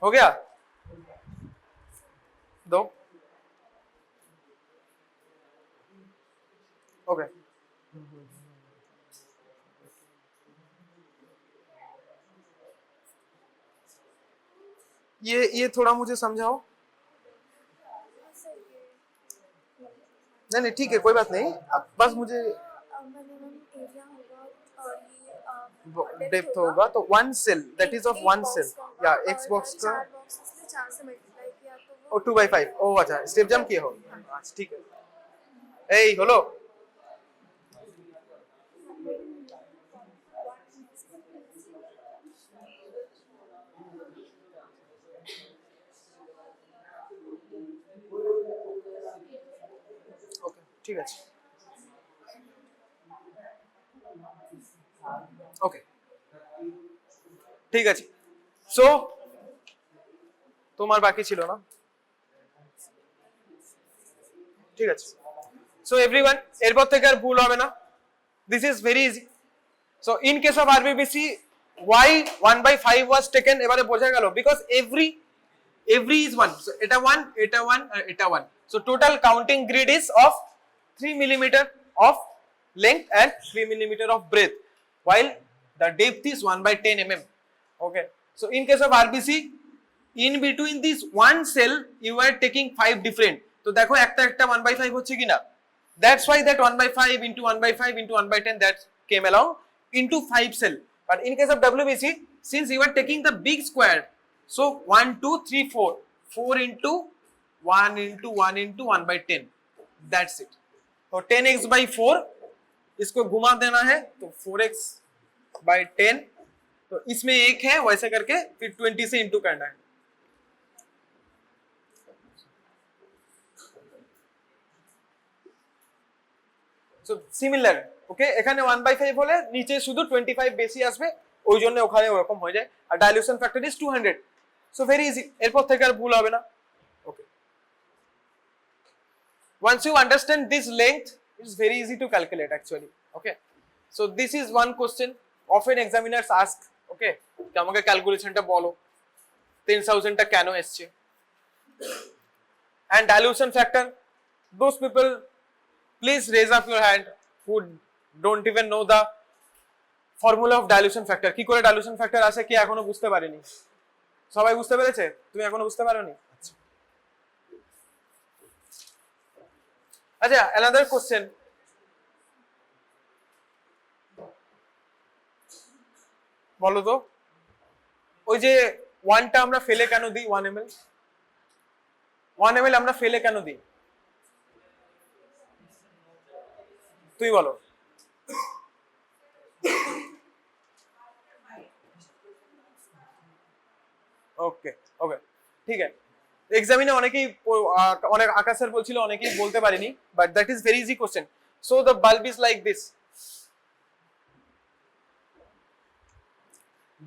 हो गया दो ओके ये थोड़ा मुझे समझाओ। नहीं ठीक है कोई बात नहीं, बस मुझे डेप्थ होगा तो 1 cell, that is of 1 cell या एक्स बॉक्स का और 2 by 5। ओ अच्छा स्टेप जंप किए हो, अच्छा ठीक है। এই হলো ওকে ঠিক আছে ওকে ঠিক আছে। সো তোমার বাকি ছিল না, ঠিক আছে। সো এভরিওয়ান এরপর থেকে আর ভুল হবে না, this is very easy. So in case of RBBC why 1 by 5 was taken এবারে বোঝা গেল, বিকজ every is 1, so এটা 1 এটা 1 আর এটা 1, so total counting grid is of 3 millimeter of length and 3 millimeter of breadth, while the depth is 1 by 10 mm. Okay, so in case of RBC in between this one cell you are taking 5 different, তো দেখো একটা 1 by 5 হচ্ছে কিনা, that's why that 1 by 5 into 1 by 5 into 1 by 10 that came along into 5 cell. But in case of WBC, since you are taking the big square, so 1 2 3 4 into 1 into 1 into 1 by 10, that's it. तो 10x by 4 इसको घुमा देना है, तो 4x by 10, तो इसमें एक है वैसे करके फिर 20 से इंटू करना है। সো সিমিলার ওকে, এখানে 1 by 5 হলে নিচে শুধু 25 বেশি আসবে, ওই জন্য ওখানে ওরকম হয়ে যায়, আর dilution factor is 200। So very easy, এরপর থেকে আর ভুল হবে না। ওকে, once you understand this length it's very easy to calculate actually. Okay, so this is one question often examiners ask, okay, কি আমাকে ক্যালকুলেশনটা বলো 10,000 টা কেন এসছে, and dilution factor, those people please raise up your hand who don't even know the formula of dilution factor, কি করে dilution factor আসে কি এখনো বুঝতে পারেনি, সবাই বুঝতে পেরেছে, তুমি এখনো বুঝতে পারোনি? আচ্ছা another question, বলো তো ওই যে 1টা আমরা ফেলে কেন দিই 1 ml, 1 ml আমরা ফেলে কেন দিই? তুই বলো। ওকে ওকে ঠিক আছে। এক্সামিনে অনেকেই অনেক আকাশ স্যার বলছিল অনেকেই বলতে পারেনি, but that is very easy question. So the bulb is like this,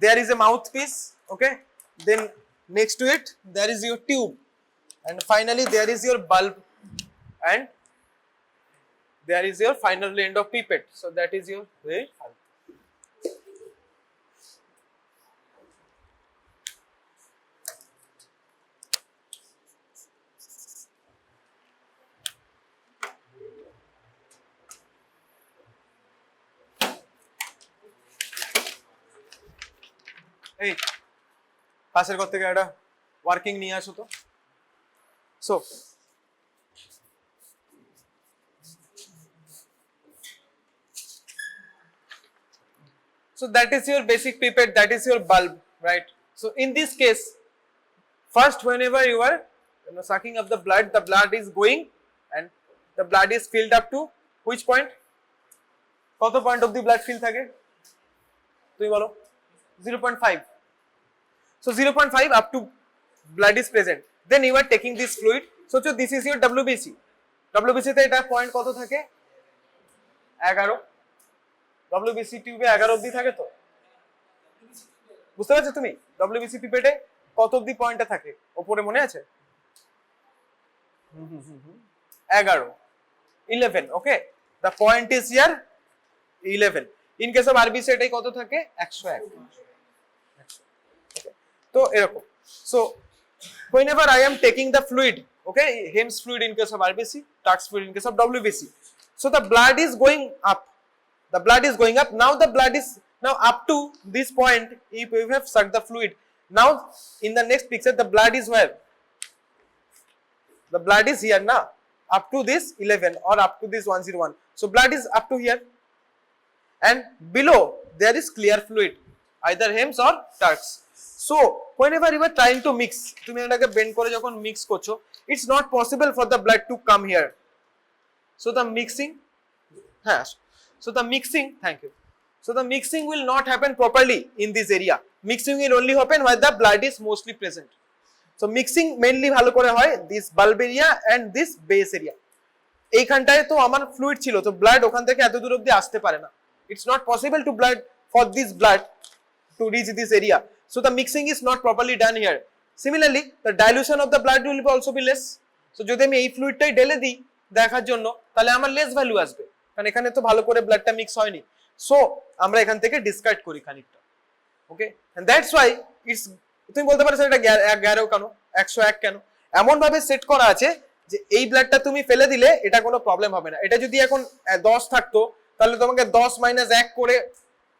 there is a mouthpiece, okay, then next to it there is your tube, and finally there is your bulb, and there is your final end of pipette. So that is your very bulb. এই পাশের ঘর থেকে একটা working নিয়ে আসো তো। So that is your basic pipette, that is your bulb, right? So in this case, first whenever you are sucking up the blood is going and the blood is filled up to which point? কত point of the blood fill থাকে তুমি বলো? 0.5. So 0.5 up to blood is present. Then you are taking this fluid. So this is your WBC. WBC তে এটা point কত থাকে? 11. WBC টিউবে 11 অবধি থাকে তো? বুঝতে পারছো তুমি? WBC পিপেটে কত অবধি পয়েন্টে থাকে? উপরে মনে আছে? 11. 11, okay? The point is here 11. In case of RBC এটাই কত থাকে? 101. তো এরকম। So whenever I am taking the fluid, okay, Hems fluid in case of RBC, Tax fluid in case of WBC. So the blood is going up. The blood is going up. Now the blood is now up to this point. If we have sucked the fluid, now in the next picture the blood is where? The blood is here now, up to this 11 or up to this 101. So blood is up to here, and below there is clear fluid, either Hems or Tax. So whenever you are trying to mix, তুমি এটাকে bend করে যখন mix করছো, it's not possible for the blood to come here. So the mixing, so the mixing, thank you. So the mixing will not happen properly in this area. Mixing will only happen where the blood is mostly present. So mixing mainly ভালো করে হয় this bulb area and this base area. এইখানটায় তো আমার fluid ছিল, তো blood ওখান থেকে এত দূর অবধি আসতে পারে না। It's not possible to blood for this blood to reach this area. So the mixing is not properly done here. Similarly, the dilution of the blood will also be less. So যদি আমি এই ফ্লুইডটাই ঢেলে দিই দেখার জন্য, তাহলে আমার less value আসবে, কারণ এখানে তো ভালো করে ব্লাডটা মিক্স হয়নি। সো আমরা এখান থেকে ডিসকার্ড করি খানিকটা, ওকে, এন্ড দ্যাটস ওয়াই ইটস, তুমি বলতে পারো এটা 11 কেন, 101 কেন? এমন ভাবে সেট করা আছে যে এই ব্লাডটা তুমি ফেলে দিলে এটা কোনো প্রবলেম হবে না। এটা যদি এখন 10 থাকতো তাহলে তোমাকে 10 - 1 করে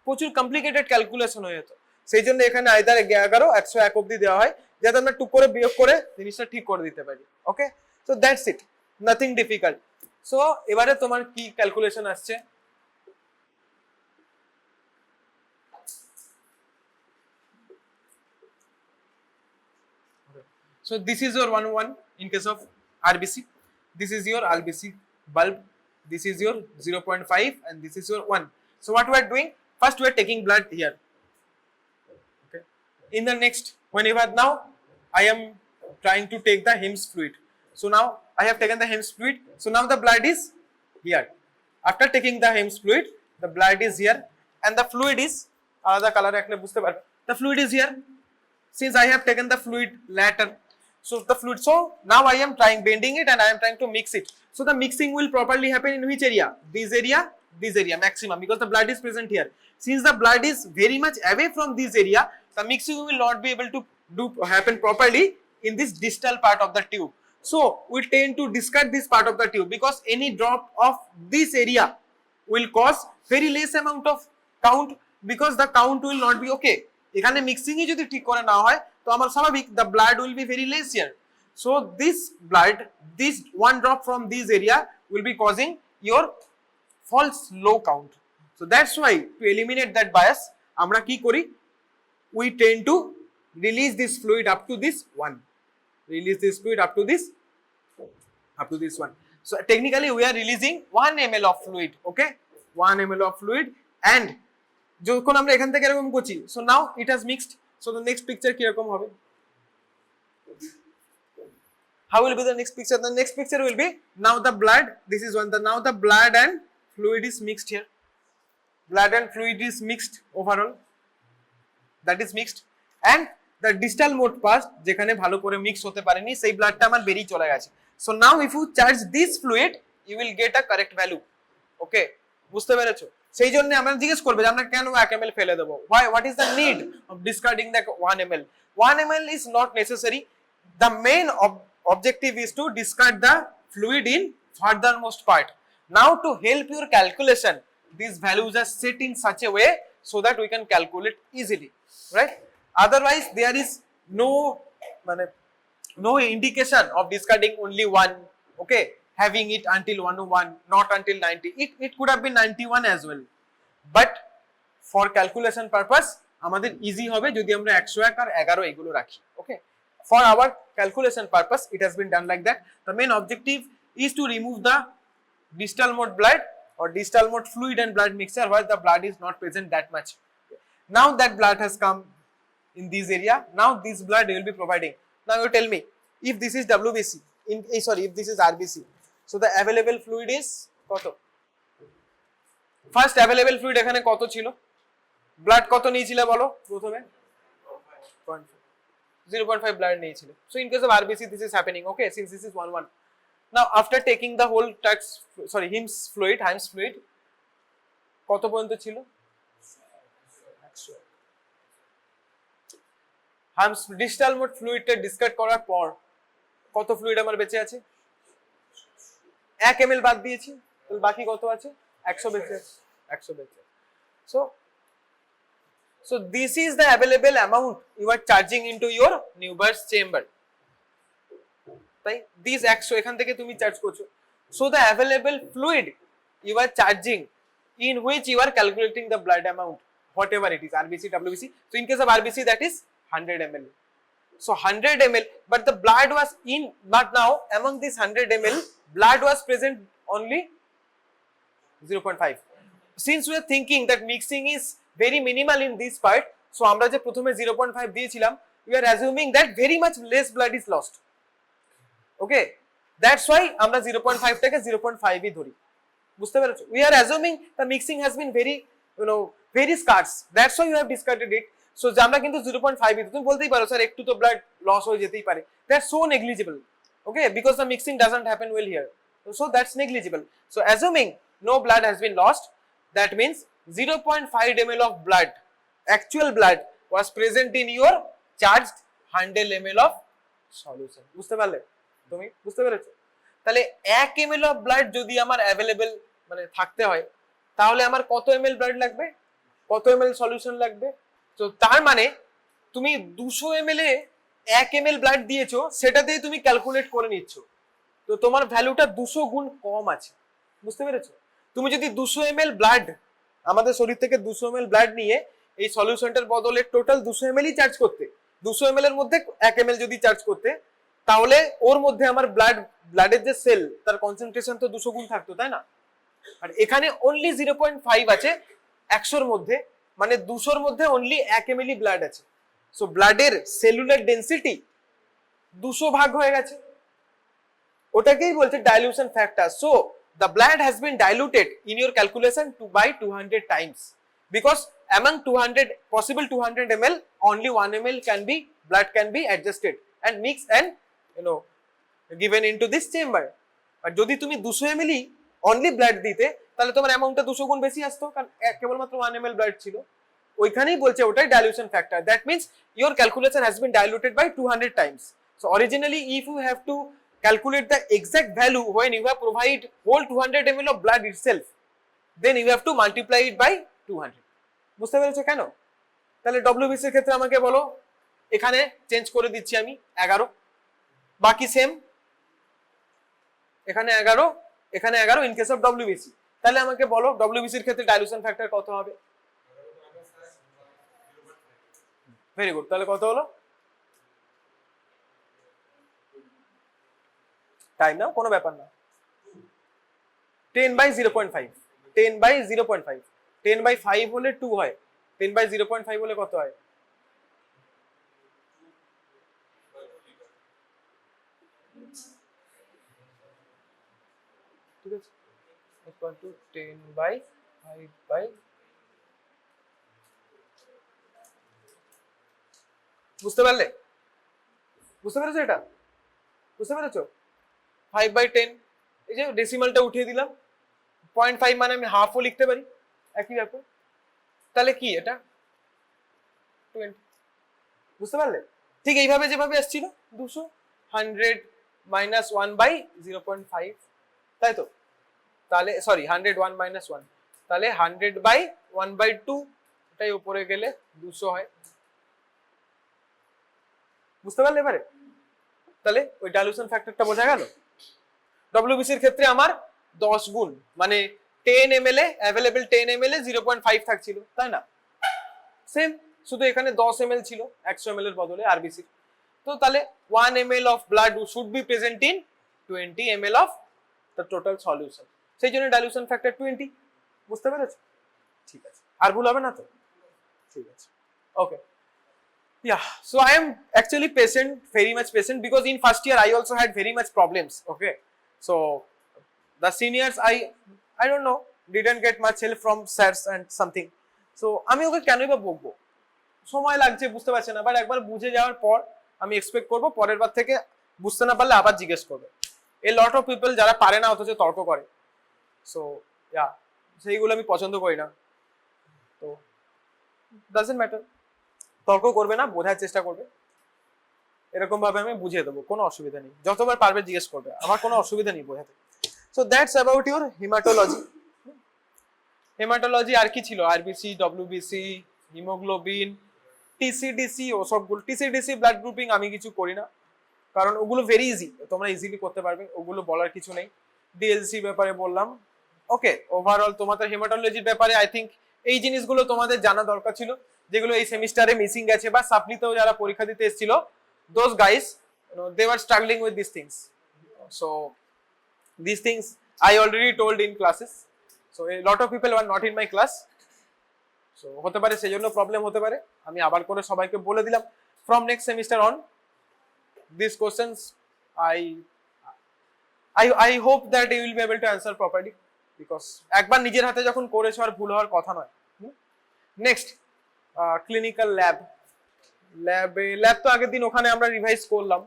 প্রচুর কমপ্লিকেটেড ক্যালকুলেশন হয়ে যেত। সেই জন্য এখানে আইদার 11, 101 অবধি দেওয়া হয়, যাতে আমরা টুক করে বিয়োগ করে জিনিসটা ঠিক করে দিতে পারি। Okay, so that's it, nothing difficult. So এবারে তোমার কি ক্যালকুলেশন আসছে? So this is your 1 in case of RBC. This is your RBC bulb. This is your 0.5 and this is your 1. So what we are doing? First we are taking blood here. Okay. In the next, whenever now I am trying to take the Hems fluid. So now I have taken the Hems fluid. So now the blood is here. After taking the Hems fluid, the blood is here and the fluid is the color রাখলে বুঝতে পারবে। The fluid is here. Since I have taken the fluid lateral, so the fluid, so now I am trying bending it and I am trying to mix it. So the mixing will properly happen in which area? This area maximum, because the blood is present here. Since the blood is very much away from this area, the mixing will not be able to happen properly in this distal part of the tube. So we tend to discard this part of the tube, because any drop of this area will cause very less amount of count, because the count will not be okay. এখানে মিক্সিংই যদি ঠিক করে না হয় তো আমার স্বাভাবিক the blood will be very less here. So this blood, this one drop from this area will be causing your false low count. So that's why to eliminate that bias আমরা কি করি? We tend to release this fluid up to this 1. Release this fluid up to this up to this one. So technically we are releasing 1 ml of fluid, okay, 1 ml of fluid, and যখন আমরা এখান থেকে এরকম করছি, so now it has mixed. So the next picture কি রকম হবে? How will be the next picture? The next picture will be now the blood. This is one. Now the blood and fluid is mixed here. Blood and fluid is mixed overall. That is mixed, and the distal mode pass যেখানে ভালো করে mix হতে পারেনি সেই ব্লাডটা আমার বেরিয়ে চলে গেছে. So now if you charge this fluid, you will get a correct value. Okay, বুঝতে পেরেছো? সেই জন্য আমরা জিজ্ঞেস করবে যে আমরা কেন 1 ml ফেলে দেব? Why? What is the need of discarding the 1 ml? 1 ml is not necessary. The main objective is to discard the fluid in furthermost part. Now to help your calculation, these values are set in such a way so that we can calculate easily, right? Otherwise there is no indication of discarding only one, okay, having it until 101, not until 90. It could have been 91 as well, but for calculation purpose আমাদের easy হবে যদি আমরা 101 আর 11 এগুলো রাখি, okay. For our calculation purpose it has been done like that. The main objective is to remove the distal mode blood or distal mode fluid and blood mixture where the blood is not present that much. Now that blood has come in this area, now this blood will be providing. Now you tell me, if this is WBC, if this is RBC, so the available fluid is কত? First available fluid এখানে কত ছিল? blood কত নিয়েছিল বলো প্রথমে? 0.5 blood নিয়েছিল. So in case of RBC this is happening, okay, since this is 1:1. Now after taking the whole Hims fluid কত পর্যন্ত ছিল? Hims distal mode fluid টা ডিসকার্ড করার পর কত ফ্লুইড আমার বেঁচে আছে? 1 ml বাদ দিয়েছি, তাহলে বাকি কত আছে? 100 বেঁচে আছে, 100 বেঁচে আছে. So this is the available amount you are charging into your Neubauer chamber. তাই this 100 এখান থেকে তুমি চার্জ করছো. So the available fluid you are charging in which you are calculating the blood amount, whatever it is, RBC, WBC. So in case of RBC that is 100 ml. So 100 ml, but the blood was in, but now among this 100 ml, blood was present only 0.5. Since we are thinking that mixing is very minimal in this part, so আমরা যে প্রথমে 0.5 দিয়েছিলাম, we are assuming that very much less blood is lost. Okay, that's why আমরা 0.5 টাকে 0.5 ই ধরি. বুঝতে পেরেছো? We are assuming the mixing has been very scarce. That's why you have discarded it. So আমরা কিন্তু 0.5 ই, তুমি বলতেই পারো স্যার একটু তো blood loss হয়ে যেতেই পারে. That's so negligible. Okay, because the mixing doesn't happen well here. So that's negligible. So assuming no blood has been lost, that means 0.5 ml of blood, actual blood, was present in your charged 100 ml of solution. বুঝতে পারলে? তুমি বুঝতে পেরেছো? তাহলে 1 ml of blood যদি আমার available থাকতে হয়, তাহলে আমার কত ml blood লাগবে? কত ml সলিউশন লাগবে? তো তার মানে তুমি 200 ml এ 1 ml blood দিয়েছো, সেটাতেই তুমি ক্যালকুলেট করে নিচ্ছ, তো তোমার ভ্যালুটা 200 গুণ কম আছে. বুঝতে পেরেছো? তুমি যদি 200 ml ব্লাড, আমাদের শরীর থেকে 200 ml ব্লাড নিয়ে এই সলিউশনটার বদলে টোটাল 200 ml ই চার্জ করতে, 200 ml এর মধ্যে 1 ml যদি চার্জ করতে, তাহলে ওর মধ্যে আমার ব্লাডের যে সেল তার কনসেন্ট্রেশন তো 200 গুণ থাকতো, তাই না? আর এখানে অনলি 0.5 আছে 100 এর মধ্যে, মানে 200 এর মধ্যে অনলি 1 ml ব্লাড আছে. সো ব্লাডের সেলুলার ডেনসিটি 200 ভাগ হয়ে গেছে, ওটাকেই বলছে dilution factor. So the blood has been diluted in your calculation by 200 times, because among 200 possible 200 ml only 1 ml blood can be adjusted and mixed and given into this chamber. But যদি তুমি 200 ml only blood দিতে, তাহলে তোমার অ্যামাউন্টটা 200 গুণ বেশি আসতো, কারণ কেবলমাত্র 1 ml blood ছিল. ওইখানেই বলছে ওটাই dilution factor. That means your calculation has been diluted by 200 times. So originally if you have to calculate the exact value when you have provide whole 200 ml of blood itself, then you have to multiply it by 200. বুঝতে পেরেছো কেন? তাহলে WBC এর ক্ষেত্রে আমাকে বলো, এখানে change করে দিচ্ছি আমি 11, বাকি সেম, এখানে 11, এখানে 11 ইন কেস অফ WBC. তাহলে আমাকে বলো WBC এর ক্ষেত্রে ডাইলুশন ফ্যাক্টর কত হবে? ভেরি গুড, তাহলে কত হলো? টাইম নাও, কোনো ব্যাপার না। 10/0.5, 10/0.5, 10/5 হলে 2 হয়, 10/0.5 হলে কত হয়? ঠিক আছে, equal to 10/5 বুঝতে পারলে? বুঝতে পেরেছো এটা? বুঝতে পেরেছো? 5/10, এই যে ডেসিমালটা উঠিয়ে দিলাম, 0.5 মানে আমি হাফও লিখতে পারি, একই ব্যাপার। তাহলে কি এটা 20, বুঝতে পারলে? ঠিক এইভাবে যেভাবে আসছিল 200, 100 minus 1/0.5, তাই তো? তাহলে সরি 101 minus 1, তাহলে 100/1/2, এটাই উপরে গেলে 200 হয়। বুঝতে পারলে এবারে? তাহলে ওই ডাইলুশন ফ্যাক্টরটা বোঝা গেল। ডব্লিউবিসি এর ক্ষেত্রে আমার 10 গুণ, মানে 10 ml এ অ্যাভেলেবল 10 ml এ 0.5 থাকছিল, তাই না? সেম, শুধু এখানে 10 ml ছিল 100 ml এর বদলে আরবিসি। তো তাহলে 1 ml of blood should be present in 20 ml of the total solution, সেই জন্য ডাইলুশন ফ্যাক্টর 20। বুঝতে পেরেছো? ঠিক আছে, আর ভুল হবে না তো? ঠিক আছে, ওকে। Yeah, so I am actually patient, very much patient, because in first year I also had very much problems. Okay, so the seniors I don't know, didn't get much help from sirs and something. So আমি ওকে কেনই বা বকবো, সময় লাগছে বুঝতে পারছে না, but একবার বুঝে যাওয়ার পর আমি এক্সপেক্ট করব পরের বার থেকে বুঝতে না পারলে আবার জিজ্ঞেস করবে। এ লট অফ পিপল যারা পারে না অথচ তর্ক করে, সো ইয়া, সেইগুলো আমি পছন্দ করি না। তো ডাজন্ট ম্যাটার, তর্ক করবে না, বোঝার চেষ্টা করবে, এরকম ভাবে আমি বুঝিয়ে দেবো, কোনো অসুবিধা নেই। যতবার পারবে জিজ্ঞেস করবে, আমার কোনো অসুবিধা নেই বোঝাতে। So that's about your haematology. Haematology আর কি ছিল? আরবিসি, ডব্লিউবিসি, হিমোগ্লোবিন, টিসিডিসি, ও সবগুলো। টিসিডিসি ব্লাড গ্রুপিং আমি কিছু করি না, কারণ ওগুলো ভেরি ইজি, তোমরা ইজিলি করতে পারবে, ওগুলো বলার কিছু নেই। ডিএলসি ব্যাপারে বললাম, ওকে। ওভারঅল তোমাদের হেমাটোলজির ব্যাপারে আই থিঙ্ক এই জিনিসগুলো তোমাদের জানা দরকার ছিল, যেগুলো এই সেমিস্টারে মিসিং গেছে, বা সাপ্লিতেও যারা পরীক্ষা দিতে এসেছিল, those guys, they were struggling with these things. So these things I already told in classes, so a lot of people were not in my class, so হতে পারে সেই জন্য প্রবলেম হতে পারে। আমি আবার করে সবাইকে বলে দিলাম, from next semester on these questions I hope that you will be able to answer properly, because একবার নিজের হাতে যখন করেছো আর ভুল হওয়ার কথা নয়। Next clinical lab. ল্যাব তো আগের দিন ওখানে আমরা রিভাইজ করলাম।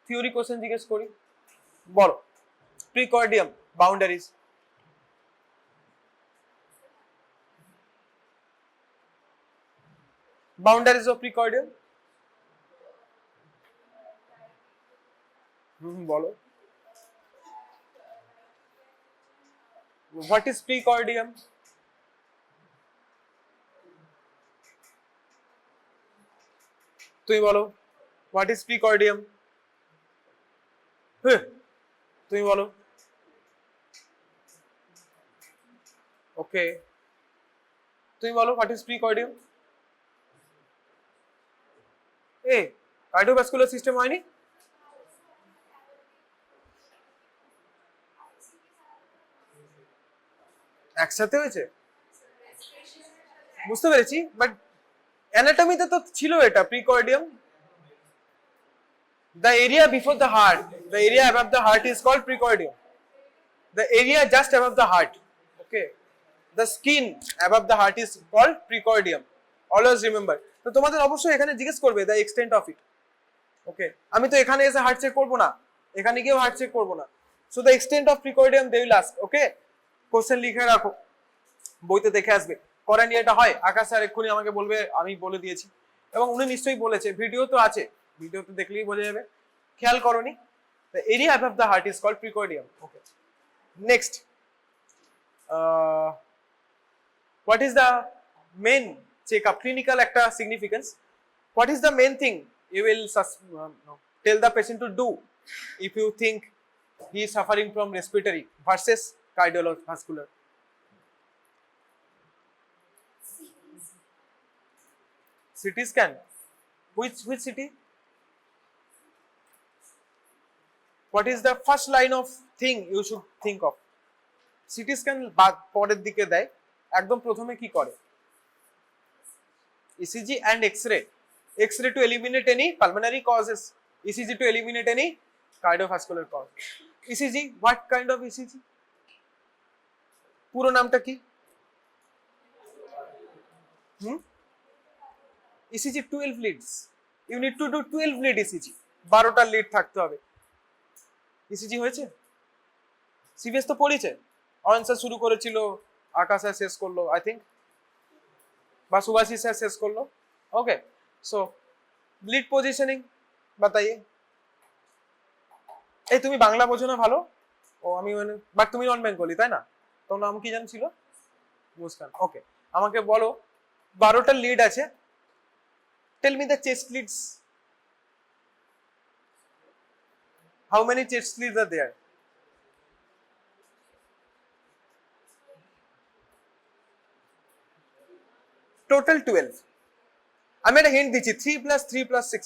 থিওরি কোশ্চেন জিজ্ঞেস করি, বলো। Precordium, boundaries. Boundaries of precordium, বলো। What is precordium? তুমি বলো, হোয়াট ইজ প্রিকর্ডিয়াম? তুমি বলো। ওকে, তুমি বলো, হোয়াট ইজ প্রিকর্ডিয়াম? এ কার্ডিওভাস্কুলার সিস্টেম হয়নি? একসাথে হয়েছে, বুঝতে পেরেছি, বাট অ্যানাটমিতে তো ছিল এটা প্রিকর্ডিয়াম। The area before the heart, the area above the heart is called precordium. The area just above the heart, okay, the skin above the heart is called precordium. Always remember. তো তোমাদের অবশ্যই এখানে জিজ্ঞেস করবে the extent of it. Okay, আমি তো এখানে এসে হার্ট চেক করব না, এখানে গিয়েও হার্ট চেক করব না। So the extent of precordium they will ask. Okay, question লিখে রাখো, বইতে দেখে আসবে। করেন এটা হয়, আকাশ স্যার এক্ষুনি আমাকে বলবে, আমি বলে দিয়েছি, এবং উনি নিশ্চয়ই বলেছে, ভিডিও তো আছে, ভিডিও তো দেখলেই বোঝা যাবে। খেয়াল করনি, the area above the heart is called precordium. Okay, next, what is the main check-up, clinical একটা significance? What is the main thing you will tell the patient to do if you think he is suffering from respiratory versus cardiovascular? CT scan. Which CT? what is the first line of thing you should think of? CT scan পরের দিকে দেয়, একদম প্রথমে কি করে? ECG and X-ray. X-ray to eliminate any pulmonary causes, ECG to eliminate any cardiovascular causes. ECG, what kind of ECG? পুরো নামটা কি? ECG 12 leads. You need to do 12 lead ECG. 12টা lead থাকতে হবে। ECG হয়েছে? সিবিএস তো পড়েছে, Ayan sir শুরু করেছিল, আকাশ স্যার শেষ করলো আই থিঙ্ক, বা সুভাষিস স্যার শেষ করলো। ওকে, সো লিড পজিশনিং বাতাইয়ে। এই তুমি বাংলা বোঝো না ভালো? ও আমি মানে, বাট তুমি নন বেঙ্গলি তাই না? তোর নাম কি জান ছিল? মুস্কান। ওকে, আমাকে বলো 12টা লিড আছে, tell me the chest leads. How many chest leads are there? Total 12। আমি একটা হিন্ট দিচ্ছি, 3 + 3 + 6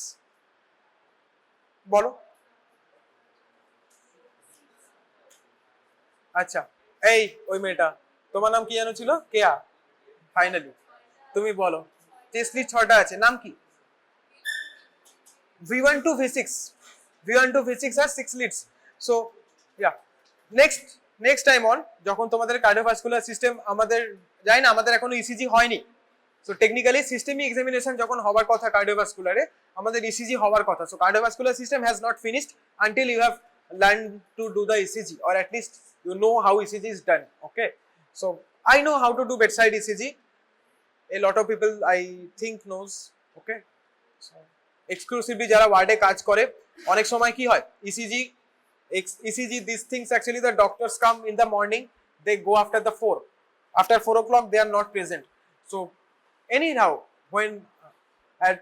বলো। আচ্ছা, এই ওই মেয়েটা, তোমার নাম কি জানো ছিল? কেয়া। ফাইনালি তুমি বলো, চেস্ট লিড 6টা আছে, নাম কি? V1 to V6, V1 to V6 আর 6 leads. So yeah, next time on, যখন তোমাদের কার্ডিওভাস্কুলার সিস্টেম, আমাদের জানি না, আমাদের এখনো ইসিজি হয়নি। সো টেকনিক্যালি সিস্টেমিক এক্সামিনেশন যখন হবার কথা কার্ডিওভাস্কুলারে, আমাদের ইসিজি হবার কথা। So cardiovascular system has not finished until you have learn to do the ECG, or at least you know how ECG is done. Okay, so I know how to do bedside ECG. A lot of people I think knows. Okay, so exclusively jara ward e kaj kore, onek shomoy ki hoy, ECG these things actually the doctors come in the morning, they go after 4 o'clock they are not present. So anyhow, when at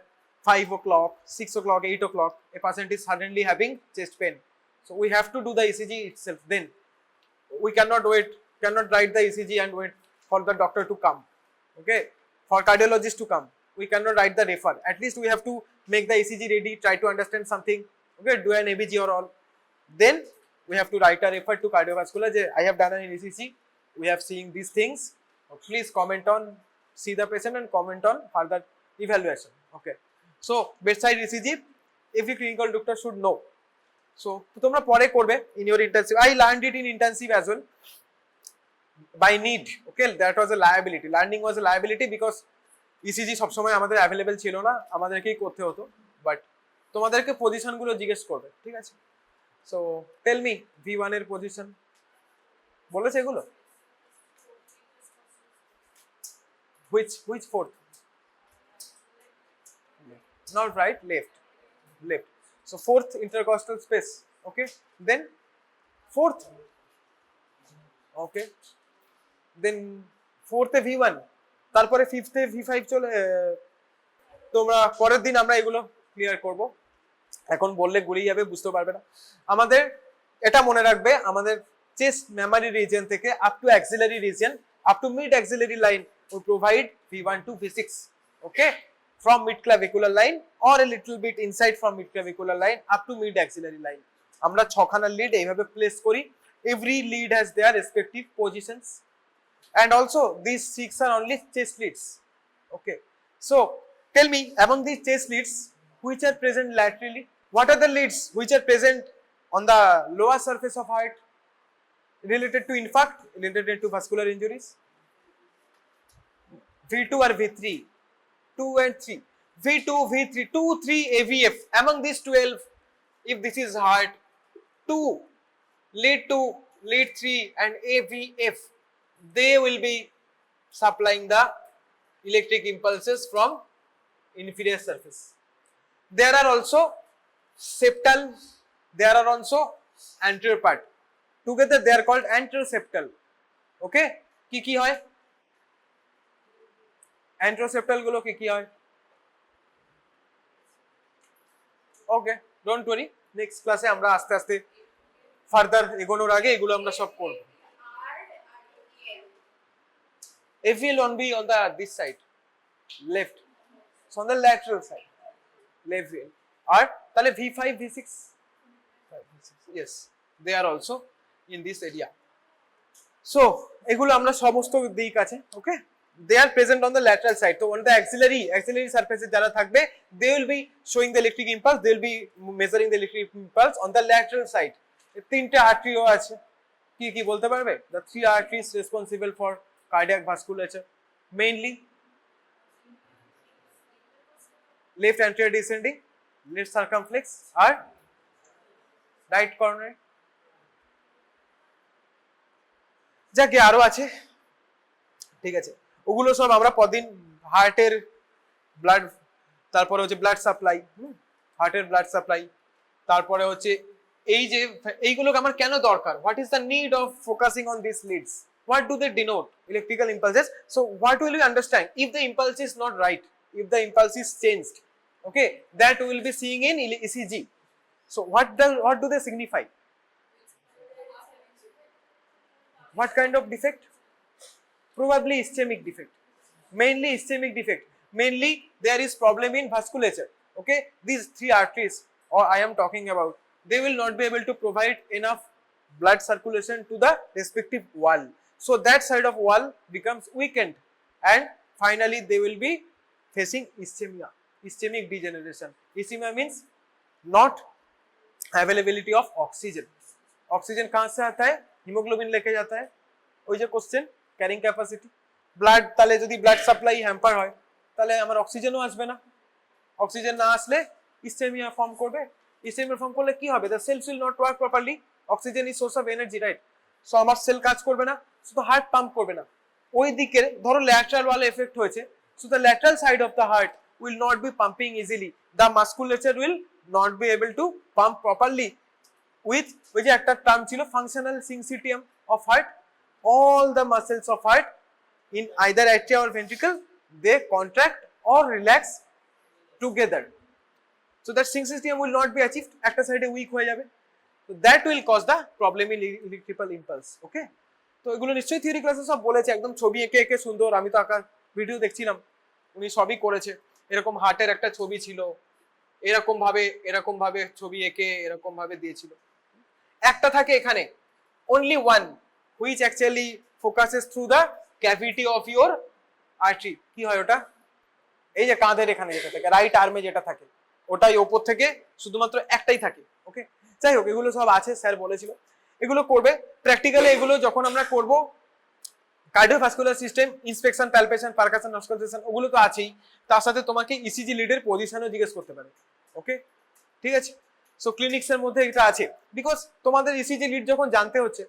5 o'clock 6 o'clock 8 o'clock a patient is suddenly having chest pain, so we have to do the ECG itself. Then we cannot write the ECG and wait for the doctor to come. Okay, for cardiologist to come, we cannot write the refer. At least we have to make the ECG ready, try to understand something. Okay, do an ABG or all. Then we have to write a refer to cardiovascular. I have done an ECG. We have seen these things. Please comment on, see the patient and comment on further evaluation. Okay, so bedside ECG, every clinical doctor should know. So তোমরা পরে করবে in your intensive. I learned it in intensive as well by need. Okay, that was a liability. Learning was a liability because ECG সব সময় আমাদের available ছিল না, আমাদেরকেই করতে হতো। বাট তোমাদেরকে পজিশন গুলো জিজ্ঞেস করবে, ঠিক আছে? সো টেল মি V1 এর পজিশন বলেছে এগুলো? which fourth? Not right, left. So fourth intercostal space. Okay, then fourth. Okay, then fourth A V1, তারপরে ফিফথ এ V5 চলে। তোমরা পরের দিন আমরা এগুলো ক্লিয়ার করব, এখন বললে গুলিয়ে যাবে, বুঝতে পারবে না। আমাদের এটা মনে রাখবে, আমাদের চেস্ট মেমারি রিজিয়ন থেকে up to axillary region, up to mid axillary line we provide V1 to V6. Okay, from mid clavicular line or a little bit inside from mid clavicular line up to mid axillary line. আমরা ছখানা lead এইভাবে place করি, every lead has their respective positions, and also these 6 are only chest leads. Okay, so tell me, among these chest leads which are present laterally, what are the leads which are present on the lower surface of heart related to infarct, related to vascular injuries? V2 or V3? 2 and 3. V2, V3, 2, 3 AVF. Among these 12, if this is heart, 2, lead 3 and AVF, they will be supplying the electric impulses from inferior surface. There are also septal, there are also anterior part. Together they are called anteroseptal. Okay, কি হয়? অ্যান্ট্রোসেপ্টাল গুলো কি হয়? ওকে, don't worry, next ক্লাসে আমরা আস্তে আস্তে further এগোনোর আগে এগুলো আমরা সব করব। AVL on be on the this side, left, so on the lateral side, left VL, আর তাহলে V5 V6 yes, they are also in this area. So এগুলো আমরা সমস্ত দিক আছে, okay, they are present on the lateral side. So on the axillary surfaces যারা থাকবে, they will be showing the electric impulse, they will be measuring the electric impulse on the lateral side. তিনটে আর্টারিও আছে, কি কি বলতে পারবে? The three arteries responsible for cardiac vasculature, mainly left anterior descending, left circumflex R right coronary. যাকে আরো আছে, ঠিক আছে, ওগুলো সব আমরা পরদিন হার্টের ব্লাড, তারপরে হচ্ছে ব্লাড সাপ্লাই, হার্টের ব্লাড সাপ্লাই, তারপরে হচ্ছে এই যে এইগুলোকে আমার কেন দরকার, what is the need of focusing on this leads, what do they denote, electrical impulses. So what will we understand if the impulse is not right, if the impulse is changed, okay, that we will be seeing in ECG. So what do they signify? What kind of defect? Probably ischemic defect, mainly ischemic defect, mainly there is problem in vasculature, okay. These three arteries or I am talking about, they will not be able to provide enough blood circulation to the respective wall, so that side of wall becomes weakened and finally they will be facing ischemia, ischemic degeneration. Ischemia means not availability of oxygen. Oxygen कहाँ से आता है? hemoglobin लेके जाता है, ওই যে question carrying capacity, blood, তাহলে যদি ব্লাড সাপ্লাই হ্যাম্পার হয় তাহলে আমার অক্সিজেনও আসবে না, অক্সিজেন না আসলে ইসচেমিয়া ফর্ম করবে, ইসচেমিয়া ফর্ম করলে কি হবে? The cells will not work properly, oxygen is source of energy, right? So আমার সেল কাজ করবে না, শুধু হার্ট পাম্প করবে না, ওই দিকে ধরো ল্যাটারাল ওয়ালে এফেক্ট হয়েছে, so the lateral side of the heart will not be pumping easily, the musculature will not be able to pump properly with, ওই যে একটা টার্ম ছিল functional syncytium of heart, all the muscles of heart in either atria or ventricle, they contract or relax together, so that syncytium will not be achieved, একটা সাইডে week হয়ে যাবে, so that will cause the problem in electrical impulse, okay. তো এগুলো নিশ্চয়ই theory ক্লাসে সব বলেছে, একদম ছবি এঁকে এঁকে সুন্দর, আমি তো আঁকার ভিডিও দেখছিলাম, উনি সবই করেছে, এরকম হার্টের একটা ছবি ছিল, এরকম ভাবে ছবি এঁকে এরকম ভাবে দিয়েছিল, একটা থাকে এখানে only one which actually focuses through the cavity of your artery, কি হয় ওটা? এই যে কাঁধের এখানে যেটা থাকে, রাইট আর্মে যেটা থাকে, ওটাই ওপর থেকে শুধুমাত্র একটাই থাকে, ওকে। যাই হোক, এগুলো সব আছে, স্যার বলেছিল এগুলো করবে প্র্যাকটিক্যালি। এগুলো যখন আমরা করব, cardiovascular system inspection, palpation, percussion, auscultation, ওগুলো তো আছেই, তার সাথে তোমাকে ইসিজি লিডের পজিশনও জিজ্ঞেস করতে পারে, ওকে, ঠিক আছে। সো ক্লিনিক্সের মধ্যে এটা আছে, বিকজ তোমাদের ইসিজি লিড যখন জানতে হচ্ছে,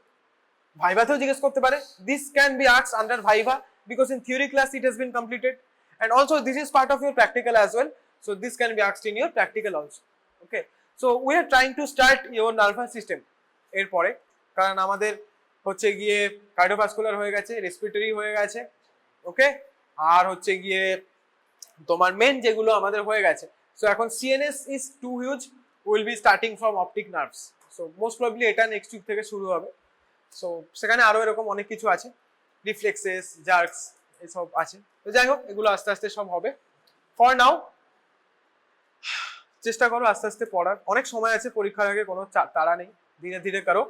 ভাইভাতেও জিজ্ঞেস করতে পারে, this can be asked under viva, because in theory class it has been completed, and also this is part of your practical as well, so this can be asked in your practical also, okay. So we are trying to start your nervous system এর পরে, কারণ আমাদের হচ্ছে গিয়ে cardiovascular হয়ে গেছে, respiratory হয়ে গেছে, ওকে, আর হচ্ছে গিয়ে তোমার মেন যেগুলো আমাদের হয়ে গেছে। সো এখন CNS is too huge, will be starting from optic nerves, so most probably এটা নেক্সট উইক থেকে শুরু হবে। সো সেখানে আরো এরকম অনেক কিছু আছে, রিফ্লেক্সেস, জার্কস, এসব আছে। তো যাই হোক, এগুলো আস্তে আস্তে সব হবে। ফর নাও চেষ্টা করো আস্তে আস্তে পড়ার, অনেক সময় আছে, পরীক্ষার আগে কোনো তাড়া নেই, ধীরে ধীরে করো,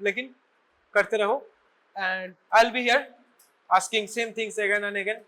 লেকিন করতে রহো, and I'll be here asking same things again and again.